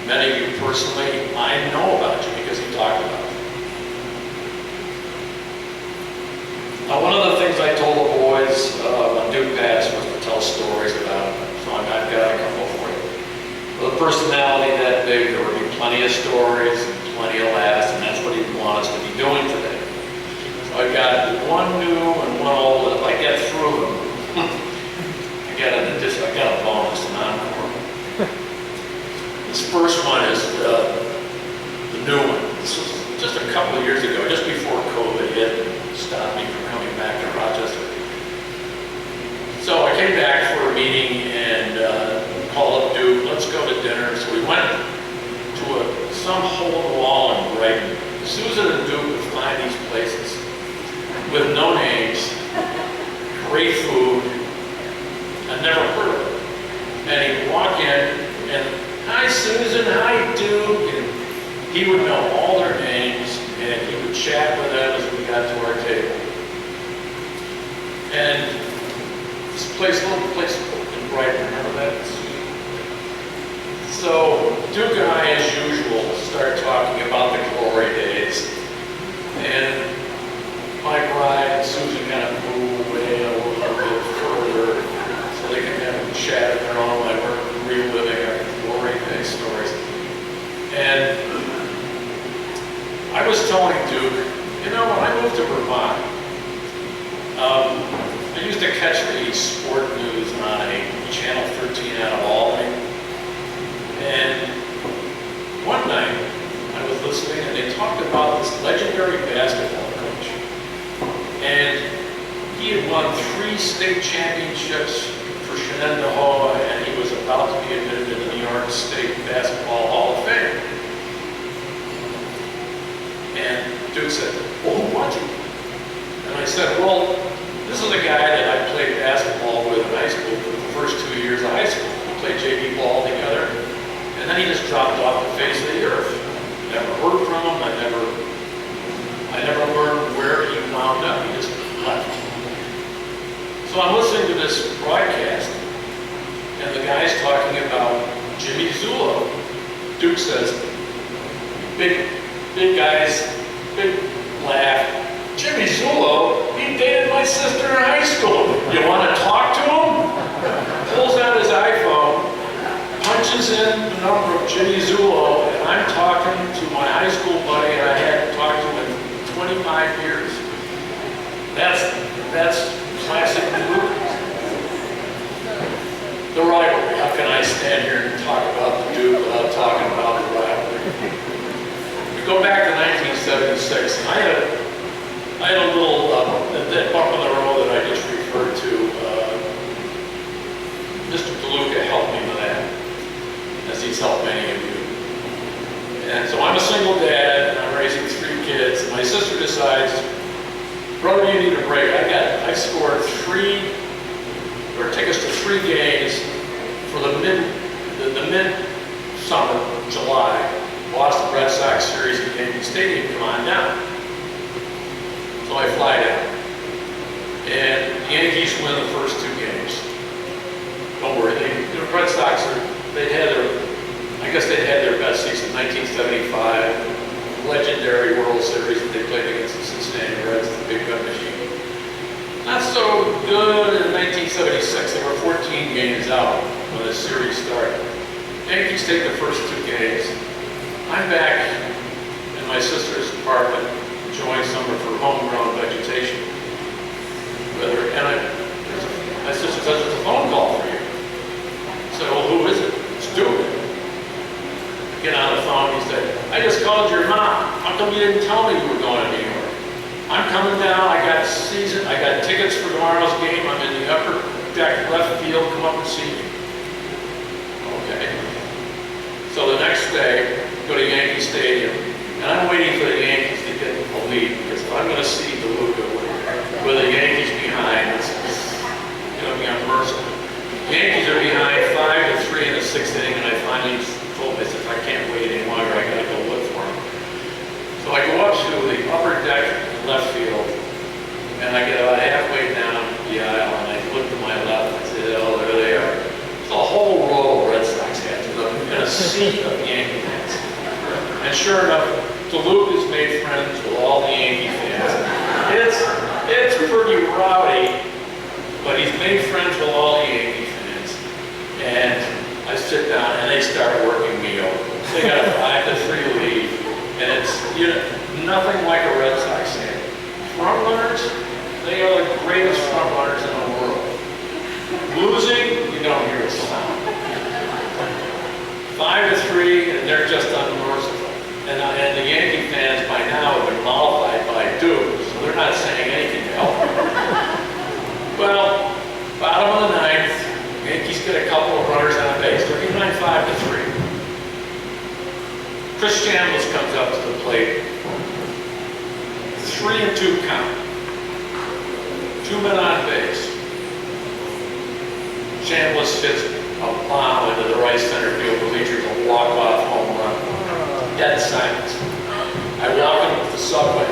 many of you personally, I know about you because he talked about you. Now, one of the things I told the boys when Duke passed was to tell stories about him. So I've got a couple for you. With a personality that big, there would be plenty of stories and plenty of laughs, and that's what he'd want us to be doing today. So I got one new and one old. If I get through them, I got a bonus, an encore. This first one is the new one. This was just a couple of years ago, just before COVID hit, stopped me from coming back to Rochester. So I came back for a meeting and called up Duke, let's go to dinner. So we went to some hole in the wall in Brighton. Susan and Duke would find these places with no names, great food, I'd never heard of it. And he'd walk in and, hi Susan, hi Duke, and he would know all their names and he would chat with them as we got to our table. And this place, little place in Brighton, remember that? So Duke and I, as usual, start talking about the glory days. And my bride and Susan kind of move away a little bit further so they can kind of chat in their own way. We're reliving our glory day stories. And I was telling Duke, you know, when I moved to Vermont, I used to catch the sport news on a Channel 13 out of Albany. And one night, I was listening and they talked about this legendary basketball coach. And he had won 3 state championships for Shenandoah, and he was about to be admitted to the New York State Basketball Hall of Fame. And Duke said, well, who was he? And I said, well, this is a guy that I played basketball with in high school for the first 2 years of high school. We played JV ball together, and then he just dropped off the face of the earth. Never heard from him. I never learned where he wound up. He just left. So I'm listening to this broadcast, and the guy's talking about Jimmy Zullo. Duke says, big guys, big laugh. Jimmy Zullo, he dated my sister in high school. You want to talk to him? Pulls out his iPhone, punches in the number of Jimmy Zullo, and I'm talking to my high school buddy, and I hadn't talked to him in 25 years. That's classic DeLuca. The rivalry. How can I stand here and talk about the Duke without talking about the rivalry? We go back to 1976. I had a little, that bump in the road that I just referred to, Mr. DeLuca helped me with that, as he's helped many of you. And so I'm a single dad, and I'm raising 3 kids, and my sister decides, brother, you need a break. I scored tickets to 3 games for the mid-summer, July, Boston Red Sox series at Yankee Stadium. Come on down. So I fly down. And the Yankees win the first 2 games. Don't worry, the Red Sox, they'd had their best season, 1975, legendary World Series that they played against the Cincinnati Reds, the big gun machine. Not so good in 1976. They were 14 games out when the series started. Yankees take the first 2 games. I'm back in my sister's apartment, enjoying some of her homegrown vegetation with her, and my sister says, it's a phone call for you. I said, well, who is it? It's Duke. I get on the phone, he said, I just called your mom. How come you didn't tell me you were going to New York? I'm coming down, I got tickets for tomorrow's game, I'm in the upper deck left field, come up and see me. Okay. So the next day, go to Yankee Stadium, and I'm waiting for the Yankees to get a lead, because if I'm gonna see DeLuca with the Yankees behind, it's gonna be unmerciful. Yankees are behind 5-3 in the 6th inning, and I finally told myself, I can't wait any longer, I gotta go look for them. So I go up to the upper deck in left field, and I get about halfway down the aisle, and I look to my left, and I say, oh, there they are. There's a whole row of Red Sox hats, and a sea of Yankee hats. And sure enough, DeLuca's made friends with all the Yankee fans. It's pretty rowdy, but he's made friends with all the Yankee fans. And I sit down and they start working me over. They got a 5-3 lead, and it's nothing like a Red Sox fan. Front runners, they are the greatest front runners in the world. Losing, you don't hear a sound. 5-3, and they're just unmerciful. And the Yankee fans by now have been mollified by Duke, so they're not saying anything to help them. Well, bottom of the 9th, Yankees get a couple of runners on base. They're behind 5-3. Chris Chambliss comes up to the plate. 3-2 count. 2 men on base. Chambliss hits a bomb into the right center field bleachers, a walk-off home run. Dead silence. I walk into the subway.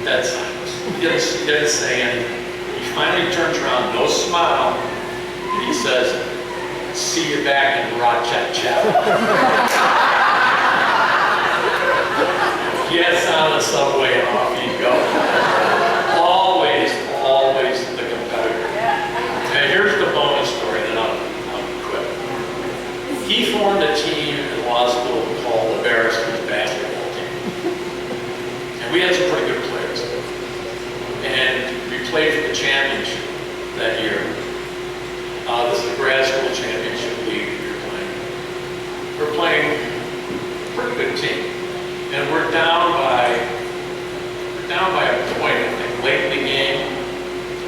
Dead silence. He didn't say anything. He finally turns around, no smile, and he says, see you back in Rochester. Gets on the subway and off he goes. Always the competitor. And here's the bonus story, then I'll quit. He formed a team in law school called the Barristers basketball team. And we had some pretty good players. And we played for the championship that year. This is the grad school championship league we were playing. We're playing a pretty good team. And we're down by a point, I think, late in the game.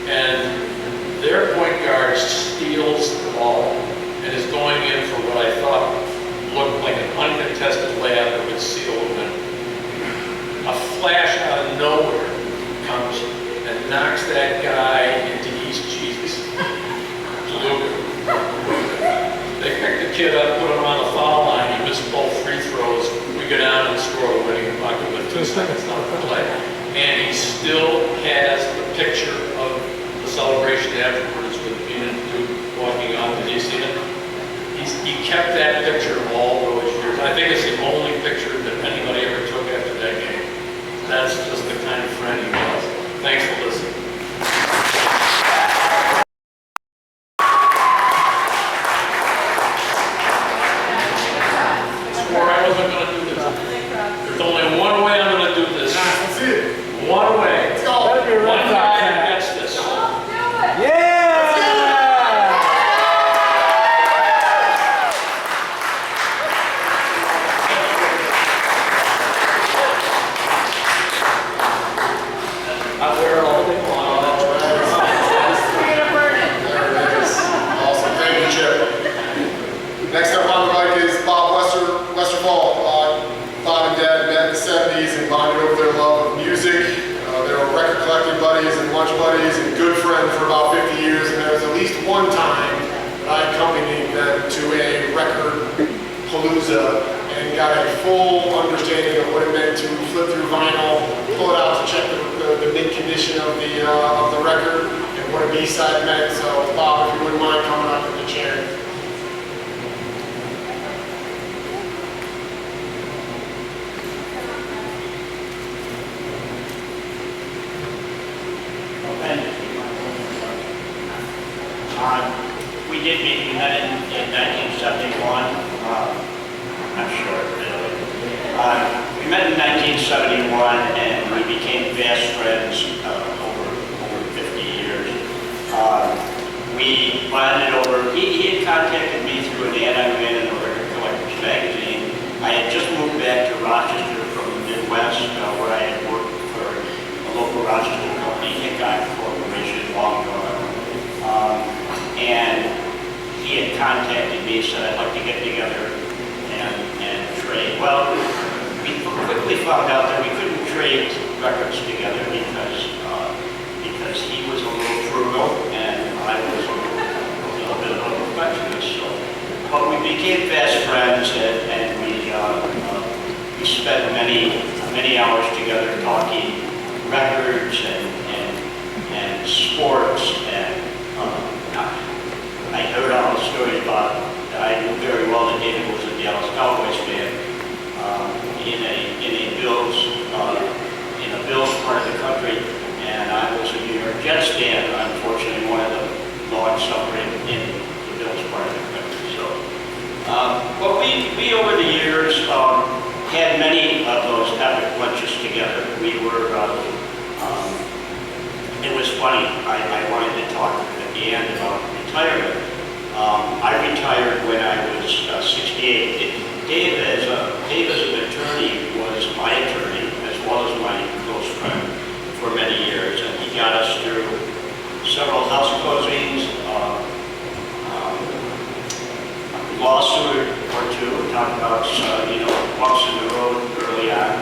And their point guard steals the ball and is going in for what I thought looked like an uncontested layup that would seal the win. A flash out of nowhere comes and knocks that guy into East Jesus. DeLuca. They pick the kid up, put him on the foul line, he missed both free throws. We go down and score the winning bucket with 2 seconds left to play. And he still has the picture of the celebration afterwards with being Duke walking off. Did you see it? He kept that picture all those years. I think it's the only picture that anybody ever took after that game. That's just the kind of friend he was. Thanks for listening. I swore I wasn't going to do this. There's only one way I'm going to do this. Let's see it. One way. Let's go. One guy that gets this. Yeah! Out there all day long. There it is. Awesome. Thank you, Chip. Next up on the mic is Bob Westerfall. Bob and Dad met in the 70s and bonded over their love of music. They were record collecting buddies and lunch buddies and good friends for about 50 years. And there was at least one time that I accompanied them to a record palooza and got a full understanding of what it meant to flip through vinyl, pull it out to check the mint condition of the record and what a B-side meant. So Bob, if you wouldn't mind coming up in the chair. We did meet, we met in 1971, I'm sure. We met in 1971 and we became fast friends over 50 years. We bonded over, he had contacted me, said I'd like to get together and trade. Well, we quickly found out that we couldn't trade records together because he was a little frugal and I was a little bit of a perfectionist. So, but we became fast friends and we spent many hours together talking records and sports and I heard all the stories about that. I knew very well that David was a Dallas Cowboys fan in a Bills part of the country, and I was a New York Jets fan. Unfortunately, one of the long suffering in the Bills part of the country. So, but we over the years had many of those epic lunches together. We were. It was funny. I wanted to talk at the end about retirement. I retired when I was 68. Dave, as an attorney, was my attorney as well as my close friend for many years, and he got us through several house closings, lawsuit or two. We talked about bumps in the road early on,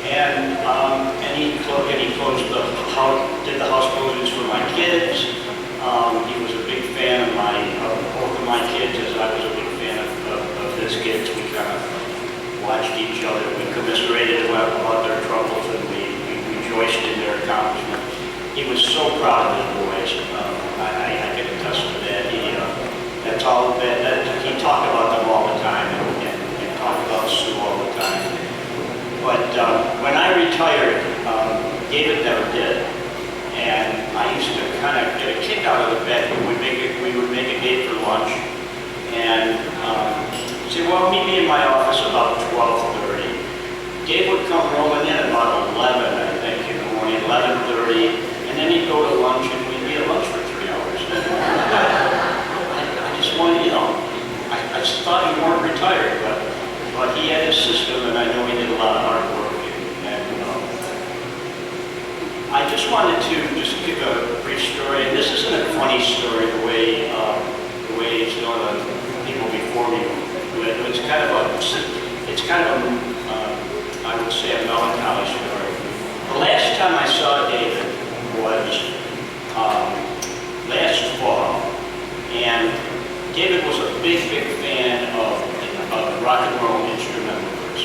and he closed the house, did the house closings for my kids. He was a big fan of both of my kids, as I was a big fan of his kids. We kind of watched each other. We commiserated about their troubles, and we rejoiced in their accomplishments. He was so proud of his boys. I can attest to that. That's all that he talked about them all the time, and talked about Sue all the time. But when I retired, David never did. And I used to kind of get a kick out of the fact we would make a date for lunch, and say, well, meet me in my office about 12:30. Dave would come rolling in about 11, I think, in the morning, 11:30, and then he'd go to lunch, and we'd be at lunch for 3 hours. I just wanted, I just thought he weren't retired, but he had his system, and I know he did a lot of hard work. I just wanted to just give a brief story, and this isn't a funny story the way some of the people before me do it. It's kind of I would say a melancholy story. The last time I saw David was last fall, and David was a big fan of rock and roll instrumentals,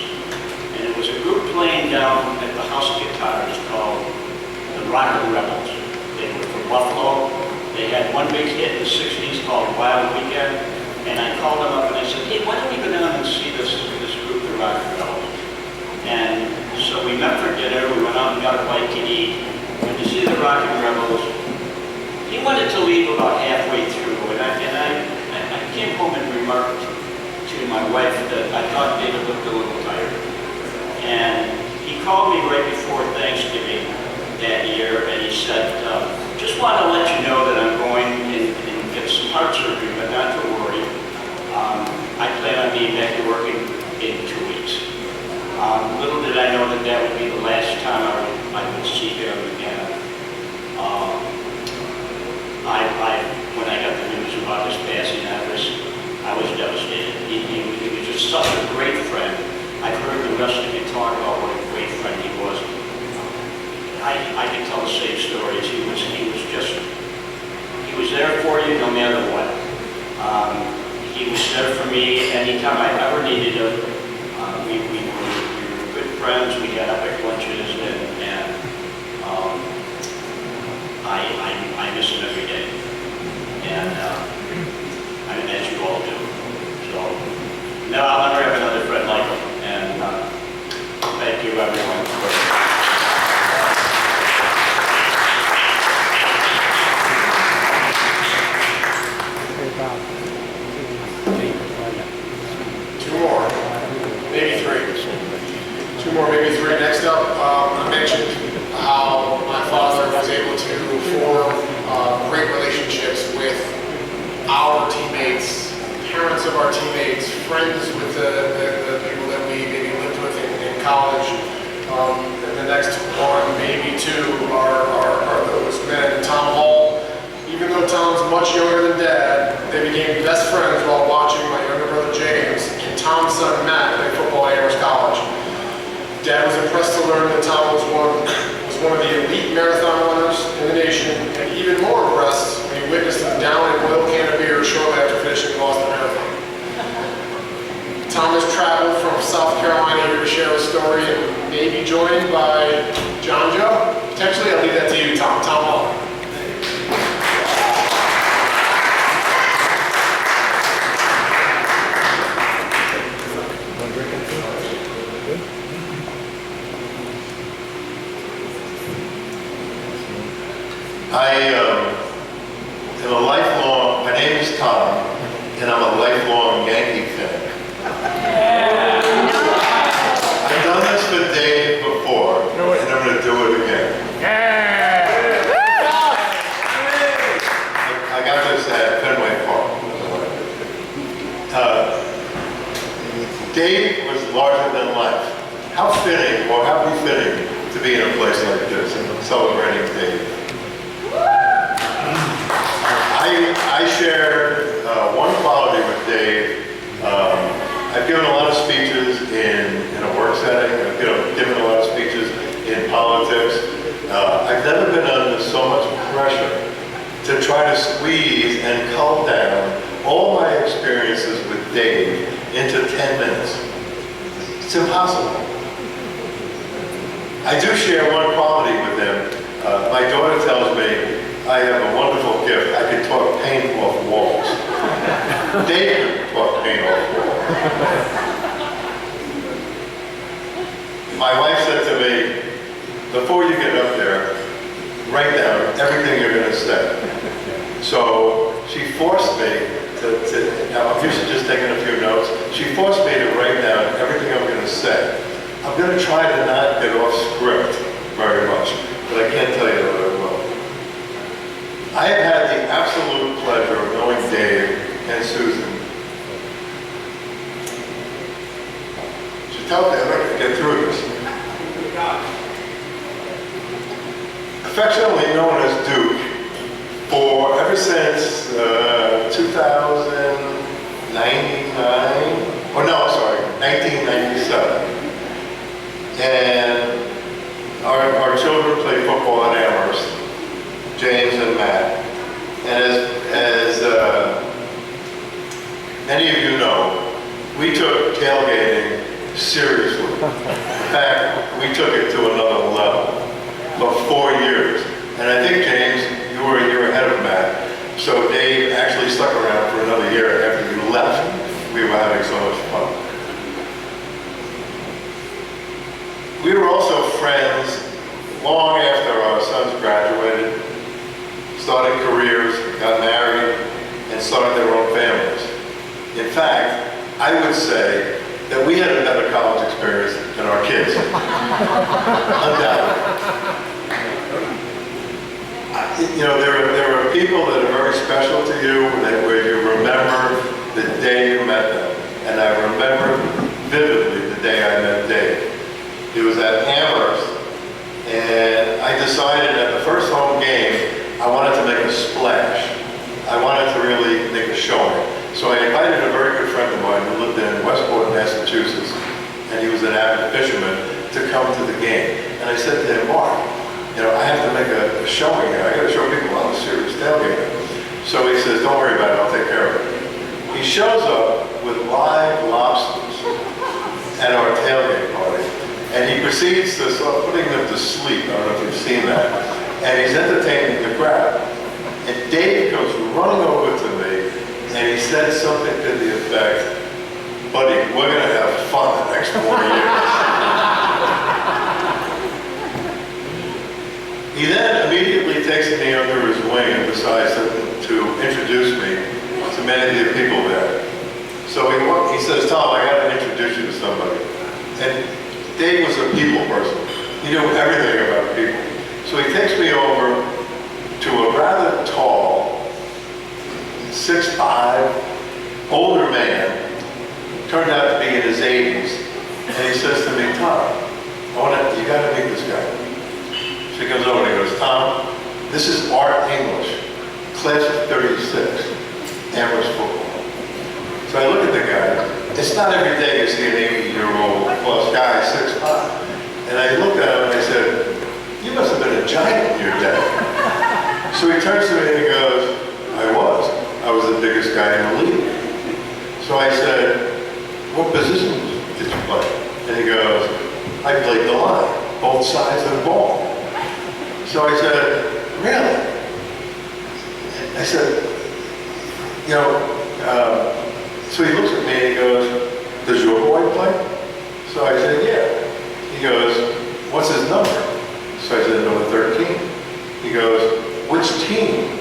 and it was a group playing down at the House of Guitars called the Rock and Rebels. They were from Buffalo. They had one big hit in the 60s called Wild Weekend, and I called them up and I said, hey, why don't we go down and see this group, the Rock and Rebels? And so we met for dinner. We went out and got a bite to eat. Went to see the Rock and Rebels. He wanted to leave about halfway through, and I came home and remarked to my wife that I thought David looked a little tired. And he called me right before Thanksgiving that year, and he said, just want to let you know that I'm going and get some heart surgery, but not to worry. I plan on being back to work in 2 weeks. Little did I know that would be the last time I would see him again. When I got the news about his passing, I was devastated. He was just such a great friend. I've heard the rest of you talk about what a great friend he was. I can tell the same stories. He was there for you no matter what. He was there for me anytime I ever needed him. We were good friends. We had epic lunches, and I miss him every day. And as you all do. So, no, I'll never have another friend like him. And thank you, everyone, for. Maybe three. Next up, I mentioned how my father was able to form great relationships with our teammates, parents of our teammates, friends with the people that we maybe lived with in college. And the next one, maybe two, are those men. Tom Hall, even though Tom's much younger than Dad, they became best friends while watching my younger brother James and Tom's son Matt play football at Amherst College. Dad was impressed to learn that Tom was one of the elite marathon runners in the nation, and even more impressed when he witnessed him down an oil can of beer shortly after finishing the Boston Marathon. Tom has traveled from South Carolina here to share his story and may be joined by John Joe. Potentially, I'll leave that to you, Tom. Tom Hall. My name is Tom, and I'm a lifelong Yankee fan. I've done this with Dave before, and I'm going to do it again. I got this at Fenway Park. Dave was larger than life. How fitting, or how befitting, to be in a place like this and celebrating Dave. I share one quality with Dave. I've given a lot of speeches in a work setting. I've given a lot of speeches in politics. I've never been under so much pressure to try to squeeze and cull down all my experiences with Dave into 10 minutes. It's impossible. I do share one quality with him. My daughter tells me I have a wonderful gift. I can talk paint off walls. Dave can talk paint off walls. My wife said to me, before you get up there, write down everything you're going to say. So she forced me now I'm used to just taking a few notes. She forced me to write down everything I'm going to say. I'm going to try to not get off script very much, but I can't tell you that I will. I have had the absolute pleasure of knowing Dave and Susan. Just tell me I'm going to get through this. Affectionately known as Duke, for ever since 1997. And our children play football at Amherst, James and Matt. And as many of you know, we took tailgating seriously. In fact, we took it to another level for 4 years. And I think, James, you were a year ahead of Matt. So Dave actually stuck around for another year after you left. We were having so much fun. We were also friends long after our sons graduated, started careers, got married, and started their own families. In fact, I would say that we had a better college experience than our kids. Undoubtedly. You know, there are people that are very special to you, where you remember the day you met them. And I remember vividly the day I met Dave. It was at Amherst, and I decided at the first home game, I wanted to make a splash. I wanted to really make a showing. So I invited a very good friend of mine who lived in Westport, Massachusetts, and he was an avid fisherman, to come to the game. And I said to him, Mark, you know, I have to make a showing here. I got to show people I'm a serious tailgater. So he says, don't worry about it, I'll take care of it. He shows up with live lobsters at our tailgate party, and he proceeds to start putting them to sleep. I don't know if you've seen that. And he's entertaining the crowd. And Dave comes running over to me, and he said something to the effect, buddy, we're going to have fun the next 4 years. He then immediately takes me under his wing and decides to introduce me to many of the people there. So he says, Tom, I got to introduce you to somebody. And Dave was a people person. He knew everything about people. So he takes me over to a rather tall, 6'5", older man, turned out to be in his 80s. And he says to me, Tom, you got to meet this guy. So he comes over and he goes, Tom, this is Art English, class of 36. 36, Amherst football. So I look at the guy. It's not every day you see an 80-year-old plus guy, 6'5". And I looked at him and I said, "You must have been a giant in your day." So he turns to me and he goes, I was the biggest guy in the league. So I said, "What position did you play?" And he goes, "I played the line, both sides of the ball." So I said, "Really?" I said, so he looks at me and he goes, "Does your boy play?" So I said, "Yeah." He goes, "What's his number?" So I said, "Number 13. He goes, "Which team?"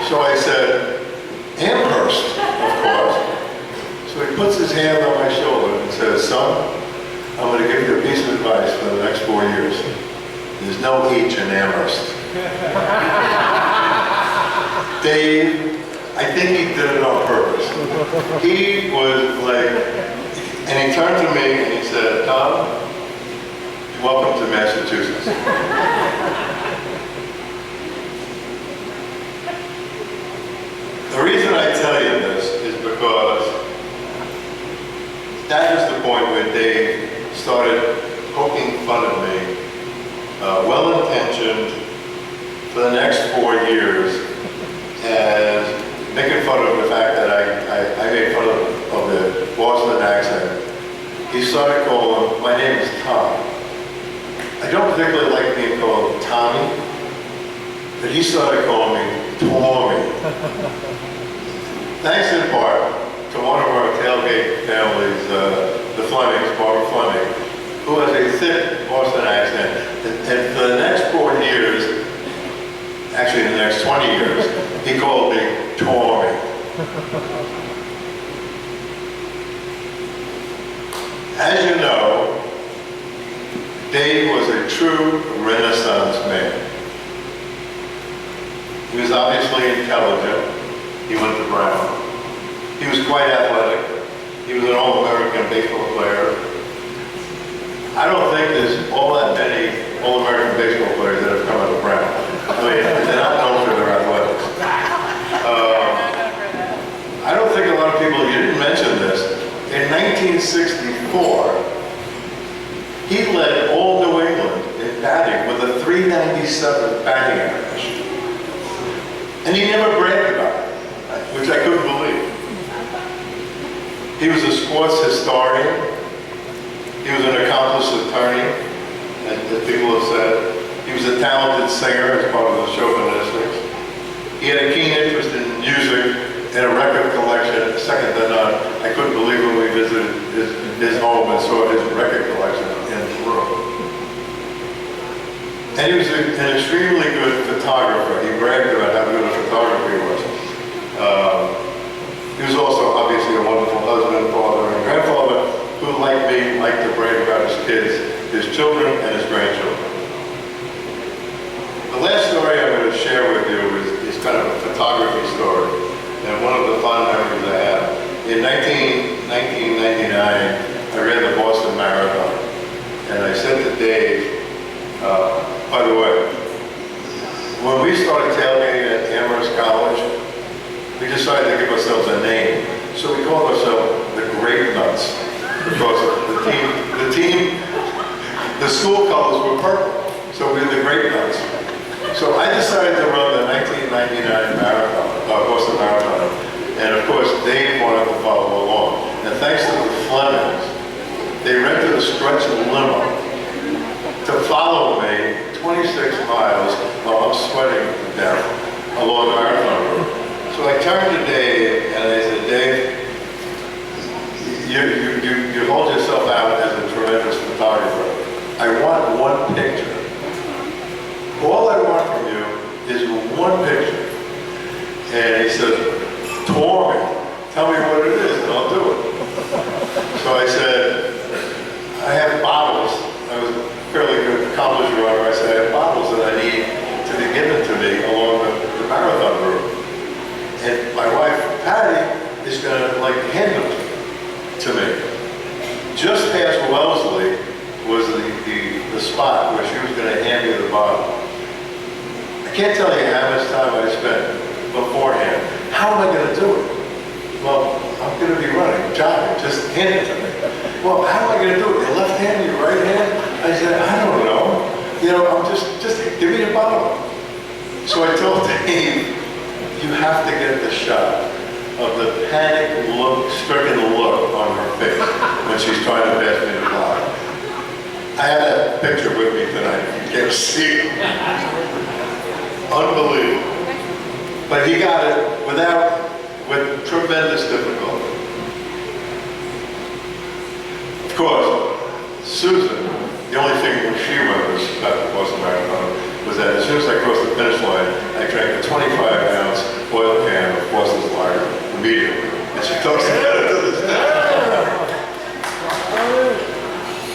So I said, "Amherst, of course." So he puts his hand on my shoulder and says, "Son, I'm going to give you a piece of advice for the next 4 years. There's no H in Amherst." Dave, I think he did it on purpose. He was like, and he turned to me and he said, "Tom, welcome to Massachusetts." The reason I tell you this is because that is the point where Dave started poking fun at me, well-intentioned, for the next 4 years, and making fun of the fact that I made fun of the Boston accent. He started calling, my name is Tom. I don't particularly like being called Tommy, but he started calling me Tommy. Thanks in part to one of our tailgate families, the Flemings, Barbara Fleming, who has a thick Boston accent. And for the next 4 years, actually in the next 20 years, he called me Tommy. As you know, Dave was a true Renaissance man. He was obviously intelligent. He went to Brown. He was quite athletic. He was an All-American baseball player. I don't think there's all that many All-American baseball players that have come out of Brown. I mean, they're not known for their athletics. I don't think a lot of people, you didn't mention this, in 1964, he led all New England in batting with a .397 batting average. And he never bragged about it, which I couldn't believe. He was a sports historian. He was an accomplished attorney, as people have said. He was a talented singer as part of the Chauvinistics. He had a keen interest in music and a record collection, second to none. I couldn't believe when we visited his home and saw his record collection in his room. And he was an extremely good photographer. He bragged about how good a photographer he was. He was also obviously a wonderful husband, father, and grandfather who, like me, liked to brag about his kids, his children, and his grandchildren. The last story I'm going to share with you is kind of a photography story, and one of the fun memories I have. In 1999, I ran the Boston Marathon, and I said to Dave, by the way, when we started tailgating at Amherst College, we decided to give ourselves a name. So we called ourselves the Grape Nuts, because the school colors were purple, so we were the Grape Nuts. So I decided to run the 1999 Boston Marathon, and of course Dave wanted to follow along. And thanks to the Flemings, they rented a stretch limo to follow me 26 miles while I'm sweating to death along the marathon route. So I turned to Dave and I said, "Dave, you hold yourself out as a tremendous photographer. I want one picture. All I want from you is one picture." And he said, "Tommy, tell me what it is and I'll do it." So I said, "I have bottles." I was a fairly good accomplished runner. I said, "I have bottles that I need to be given to me along the marathon route. And my wife, Patty, is going to hand them to me." Just past Wellesley was the spot where she was going to hand me the bottle. I can't tell you how much time I spent beforehand. How am I going to do it? Well, I'm going to be running, jogging, just hand it to me. Well, how am I going to do it? Your left hand, your right hand? I said, I don't know. You know, I'm just give me the bottle. So I told Dave, you have to get the shot of the panic look, stricken look on her face when she's trying to pass me the bottle. I had that picture with me tonight. You can't see it. Unbelievable. But he got it with tremendous difficulty. Of course, Susan, the only thing that she remembers about the Boston Marathon was that as soon as I crossed the finish line, I drank a 25-ounce oil can of Boston's lager immediately. And she talks about it to this day.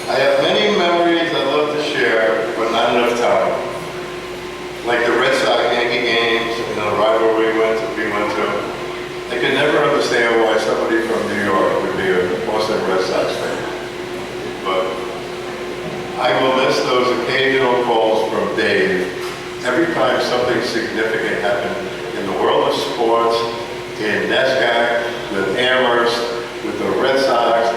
I have many memories I'd love to share, but not enough time. Like the Red Sox-Yankee games and the rivalry we went to. I could never understand why somebody from New York would be a Boston Red Sox fan. But I will miss those occasional calls from Dave every time something significant happened in the world of sports, in NESCAC, with Amherst, with the Red Sox.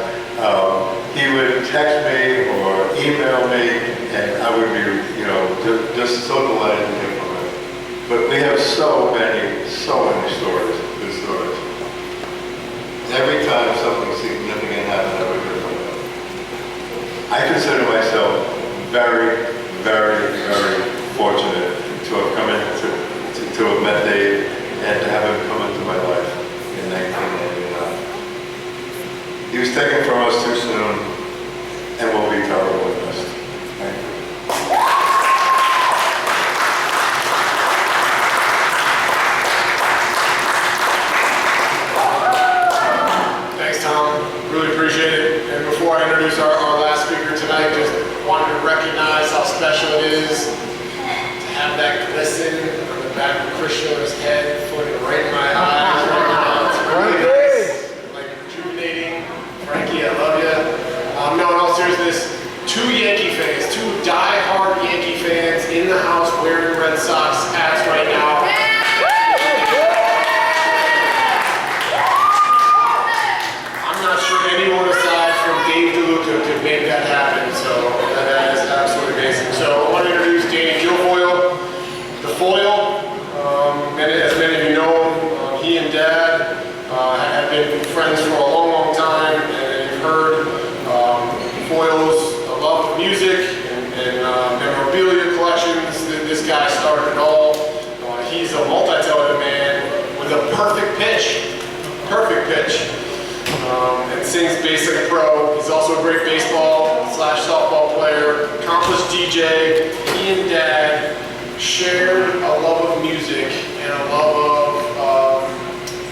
He would text me or email me, and I would be, you know, just so delighted to hear from him. But we have so many stories, good stories. Every time something significant happened, I would hear from him. I consider myself very, very, very fortunate to have come in, to have met Dave and to have him come into my life in 1989. He was taken from us too soon and will be terribly missed. Thank you. Thanks, Tom. Really appreciate it. And before I introduce our last speaker tonight, just wanted to recognize how special it is to have that glisten on the back of Krishna's head, floating right in my eyes right now. It's really nice, like rejuvenating. Frankie, I love you. No, in all seriousness, two Yankee fans, two die-hard Yankee fans in the house wearing Red Sox hats right now. I'm not sure anyone aside from Dave DeLuca could make that happen, so that is absolutely amazing. So I want to introduce Danny Guilfoyle. The Foil, as many of you know, he and Dad have been friends for a long, long time, and you've heard Foyle's love of music and memorabilia collections. This guy started it all. He's a multi-talented man with a perfect pitch. And sings bass like a pro. He's also a great baseball / softball player, accomplished DJ. He and Dad shared a love of music and a love of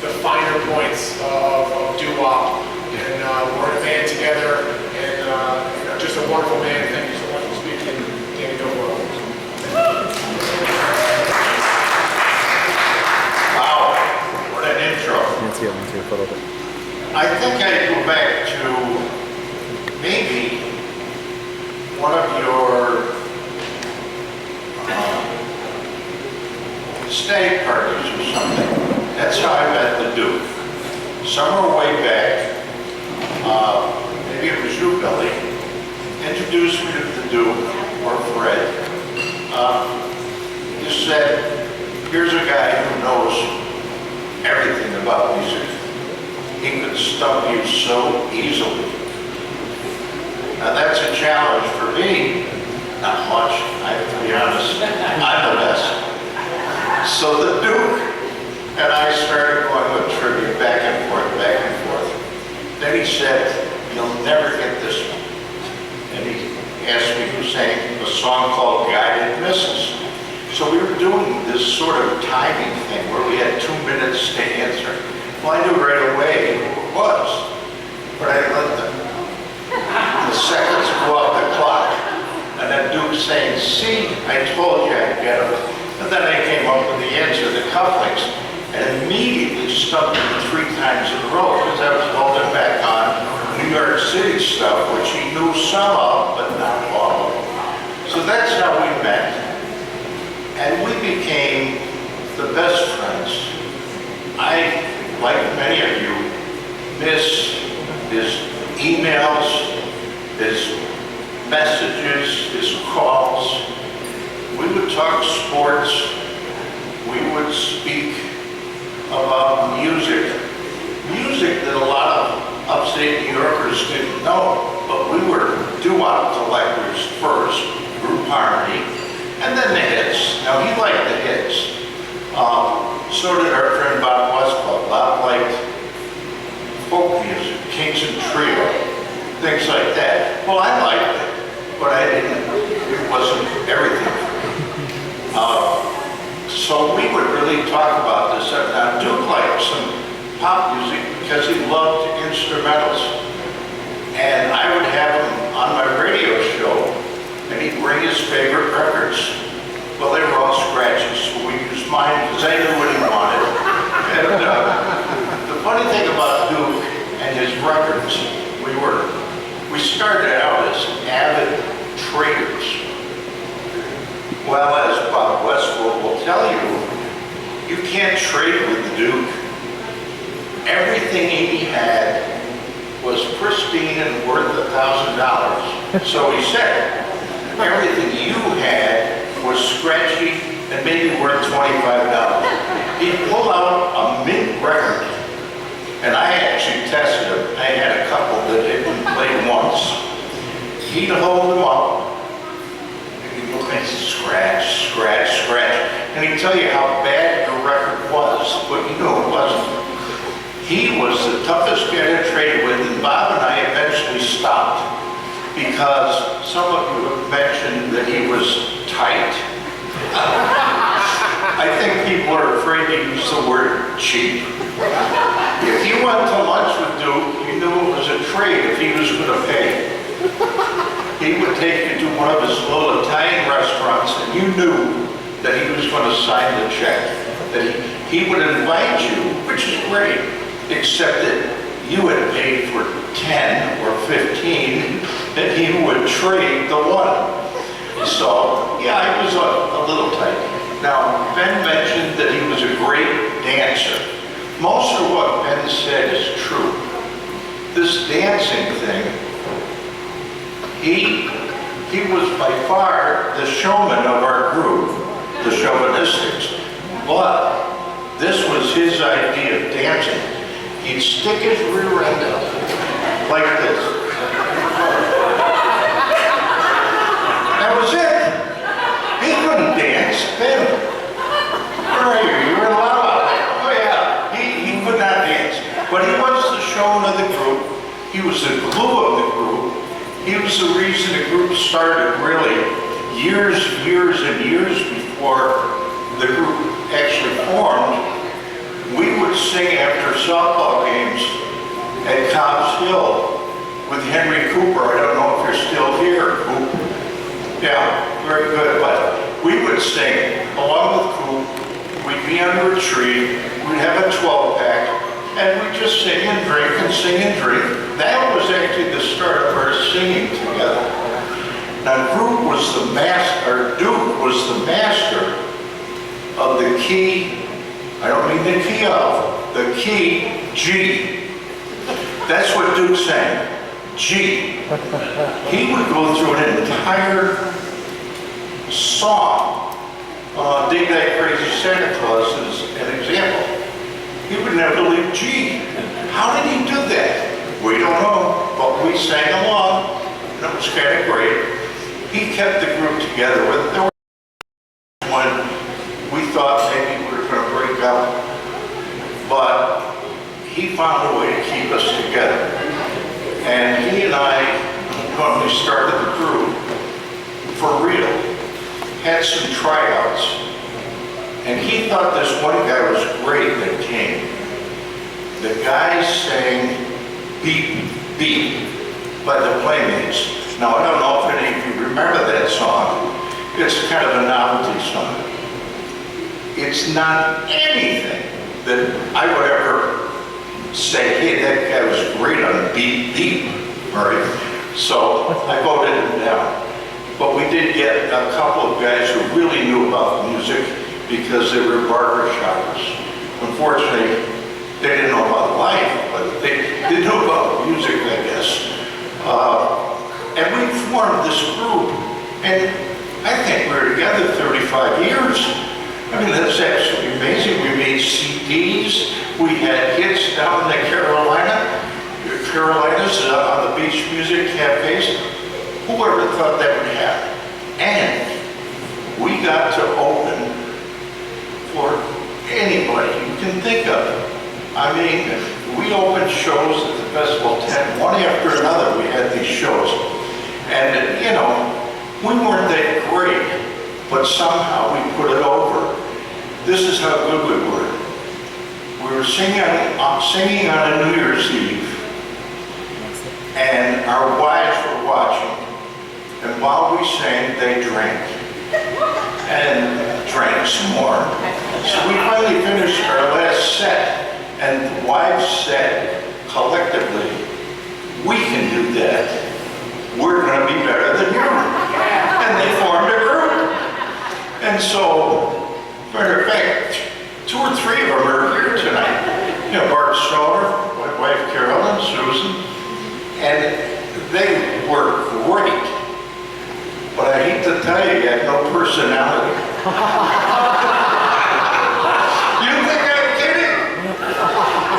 the finer points of doo-wop. And we're in a band together, and just a wonderful man. Thank you so much for speaking, Danny Guilfoyle. Wow, what an intro. I think I'd go back to maybe one of your stag parties or something. That's how I met the Duke. Somewhere way back, maybe it was you, Billy, introduced me to the Duke, or Fred. You said, here's a guy who knows everything about music. He could stump you so easily. Now that's a challenge for me. Not much, I have to be honest. I'm the best. So the Duke and I started going with trivia back and forth. Then he said, you'll never get this one. And he asked me to sing a song called Guided Missiles. So we were doing this sort of timing thing where we had 2 minutes to answer. Well, I knew right away who it was, but I let the seconds go off the clock. And then Duke saying, see, I told you I'd get it. And then I came up with the answer, the cufflinks, and immediately stumped him 3 times in a row because I was holding back on New York City stuff, which he knew some of, but not all of. So that's how we met. And we became the best friends I, like many of you, miss his emails, his messages, his calls. We would talk sports. We would speak about music. Music that a lot of upstate New Yorkers didn't know, but we were doo-wop collectors first, group harmony, and then the hits. Now, he liked the hits. So did our friend Bob Westphal. Bob liked folk music, Kingston Trio, things like that. Well, I liked it, but I didn't. It wasn't everything. So we would really talk about this. Now, Duke liked some pop music because he loved instrumentals. And I would have him on my radio show, and he'd bring his favorite records. Well, they were all scratches, so we used mine because I knew what he wanted. And the funny thing about Duke and his records, we started out as avid traders. Well, as Bob Westphal will tell you, you can't trade with the Duke. Everything he had was pristine and worth $1,000. So he said, everything you had was scratchy and maybe worth $25. He'd pull out a mint record, and I actually tested him. I had a couple that didn't play once. He'd hold them up, and he'd look at scratch, scratch, scratch, and he'd tell you how bad the record was, but you know it wasn't. He was the toughest guy to trade with, and Bob and I eventually stopped because some of you have mentioned that he was tight. I think people are afraid to use the word cheap. If you went to lunch with Duke, you knew it was a trade if he was going to pay. He would take you to one of his little Italian restaurants, and you knew that he was going to sign the check. That he would invite you, which is great, except that you had paid for 10 or 15, and he would trade the one. So, yeah, I was a little tight. Now, Ben mentioned that he was a great dancer. Most of what Ben said is true. This dancing thing, he was by far the showman of our group, the chauvinistics. But this was his idea of dancing. He'd stick his rear end up like this. That was it. He couldn't dance. Ben, where are you? You were in La La Land. Oh yeah, he could not dance. But he was the showman of the group. He was the glue of the group. He was the reason the group started, really, years and years before the group actually formed. We would sing after softball games at Cobb's Hill with Henry Cooper. I don't know if you're still here, Coop. Yeah, very good. But we would sing along with Coop. We'd be under a tree. We'd have a 12-pack, and we'd just sing and drink and sing and drink. That was actually the start of our singing together. Now, Duke was the master of the key. I don't mean the key of, the key G. That's what Duke sang, G. He would go through an entire song. Dig That Crazy Santa Claus is an example. He would never leave G. How did he do that? We don't know, but we sang along, and it was kind of great. He kept the group together. There were when we thought maybe we were going to break up, but he found a way to keep us together. And he and I, when we started the group, for real, had some tryouts. And he thought this one guy was great that came. The guy sang Beep, Beep by the Playmates. Now, I don't know if any of you remember that song. It's kind of a novelty song. It's not anything that I would ever say, hey, that guy was great on Beep, Beep, right? So I voted him down. But we did get a couple of guys who really knew about music because they were barber shoppers. Unfortunately, they didn't know about life, but they knew about music, I guess. And we formed this group, and I think we were together 35 years. I mean, that's absolutely amazing. We made CDs, we had hits down in the Carolinas on the beach music cafes. Whoever thought that would happen? And we got to open for anybody you can think of. I mean, we opened shows at the festival tent, one after another. We had these shows. And, you know, we weren't that great, but somehow we put it over. This is how good we were. We were singing on a New Year's Eve, and our wives were watching. And while we sang, they drank. And drank some more. So we finally finished our last set, and the wives said, collectively, we can do that. We're going to be better than you. And they formed a group. And so, matter of fact, 2 or 3 of them are here tonight. You know, Bart Stoner, my wife Carolyn, Susan, and they were great. But I hate to tell you, he had no personality. You think I'm kidding?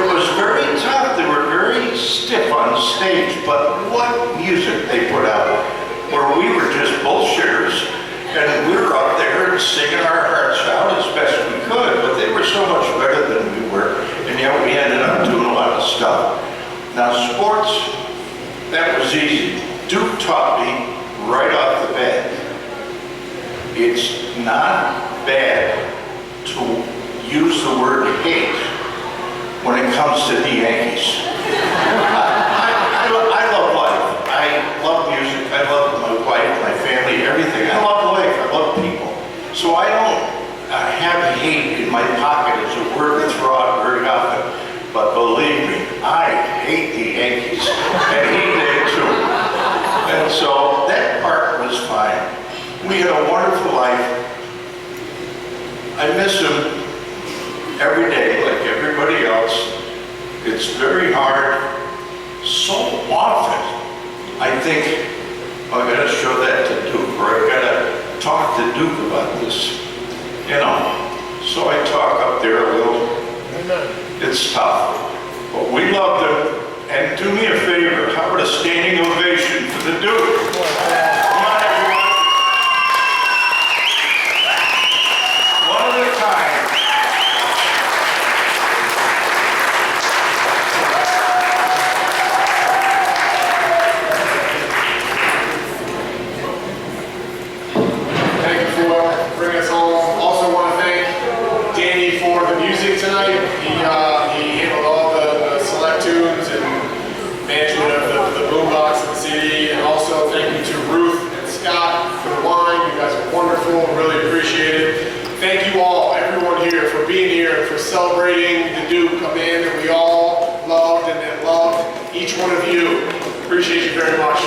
It was very tough. They were very stiff on stage, but what music they put out, where we were just bullshitters, and we were up there singing our hearts out as best we could, but they were so much better than we were, and yet we ended up doing a lot of stuff. Now sports, that was easy. Duke taught me right off the bat, it's not bad to use the word hate when it comes to the Yankees. I love life. I love music. I love my wife, my family, everything. I love life. I love people. So I don't have hate in my pocket as a word to throw out very often. But believe me, I hate the Yankees. And he did too. And so that part was fine. We had a wonderful life. I miss him every day like everybody else. It's very hard. So often I think, I gotta show that to Duke, or I gotta talk to Duke about this. You know, so I talk up there a little. It's tough, but we loved him. And do me a favor, how about a standing ovation for the Duke? Come on, everyone. One at a time. Thank you for bringing us home. Also want to thank Danny for the music tonight. He handled all the select tunes and management of the boombox and the CD. And also thank you to Ruth and Scott for the wine. You guys are wonderful. Really appreciate it. Thank you all, everyone here, for being here, for celebrating the Duke, a man that we all loved and loved. Each one of you. Appreciate you very much.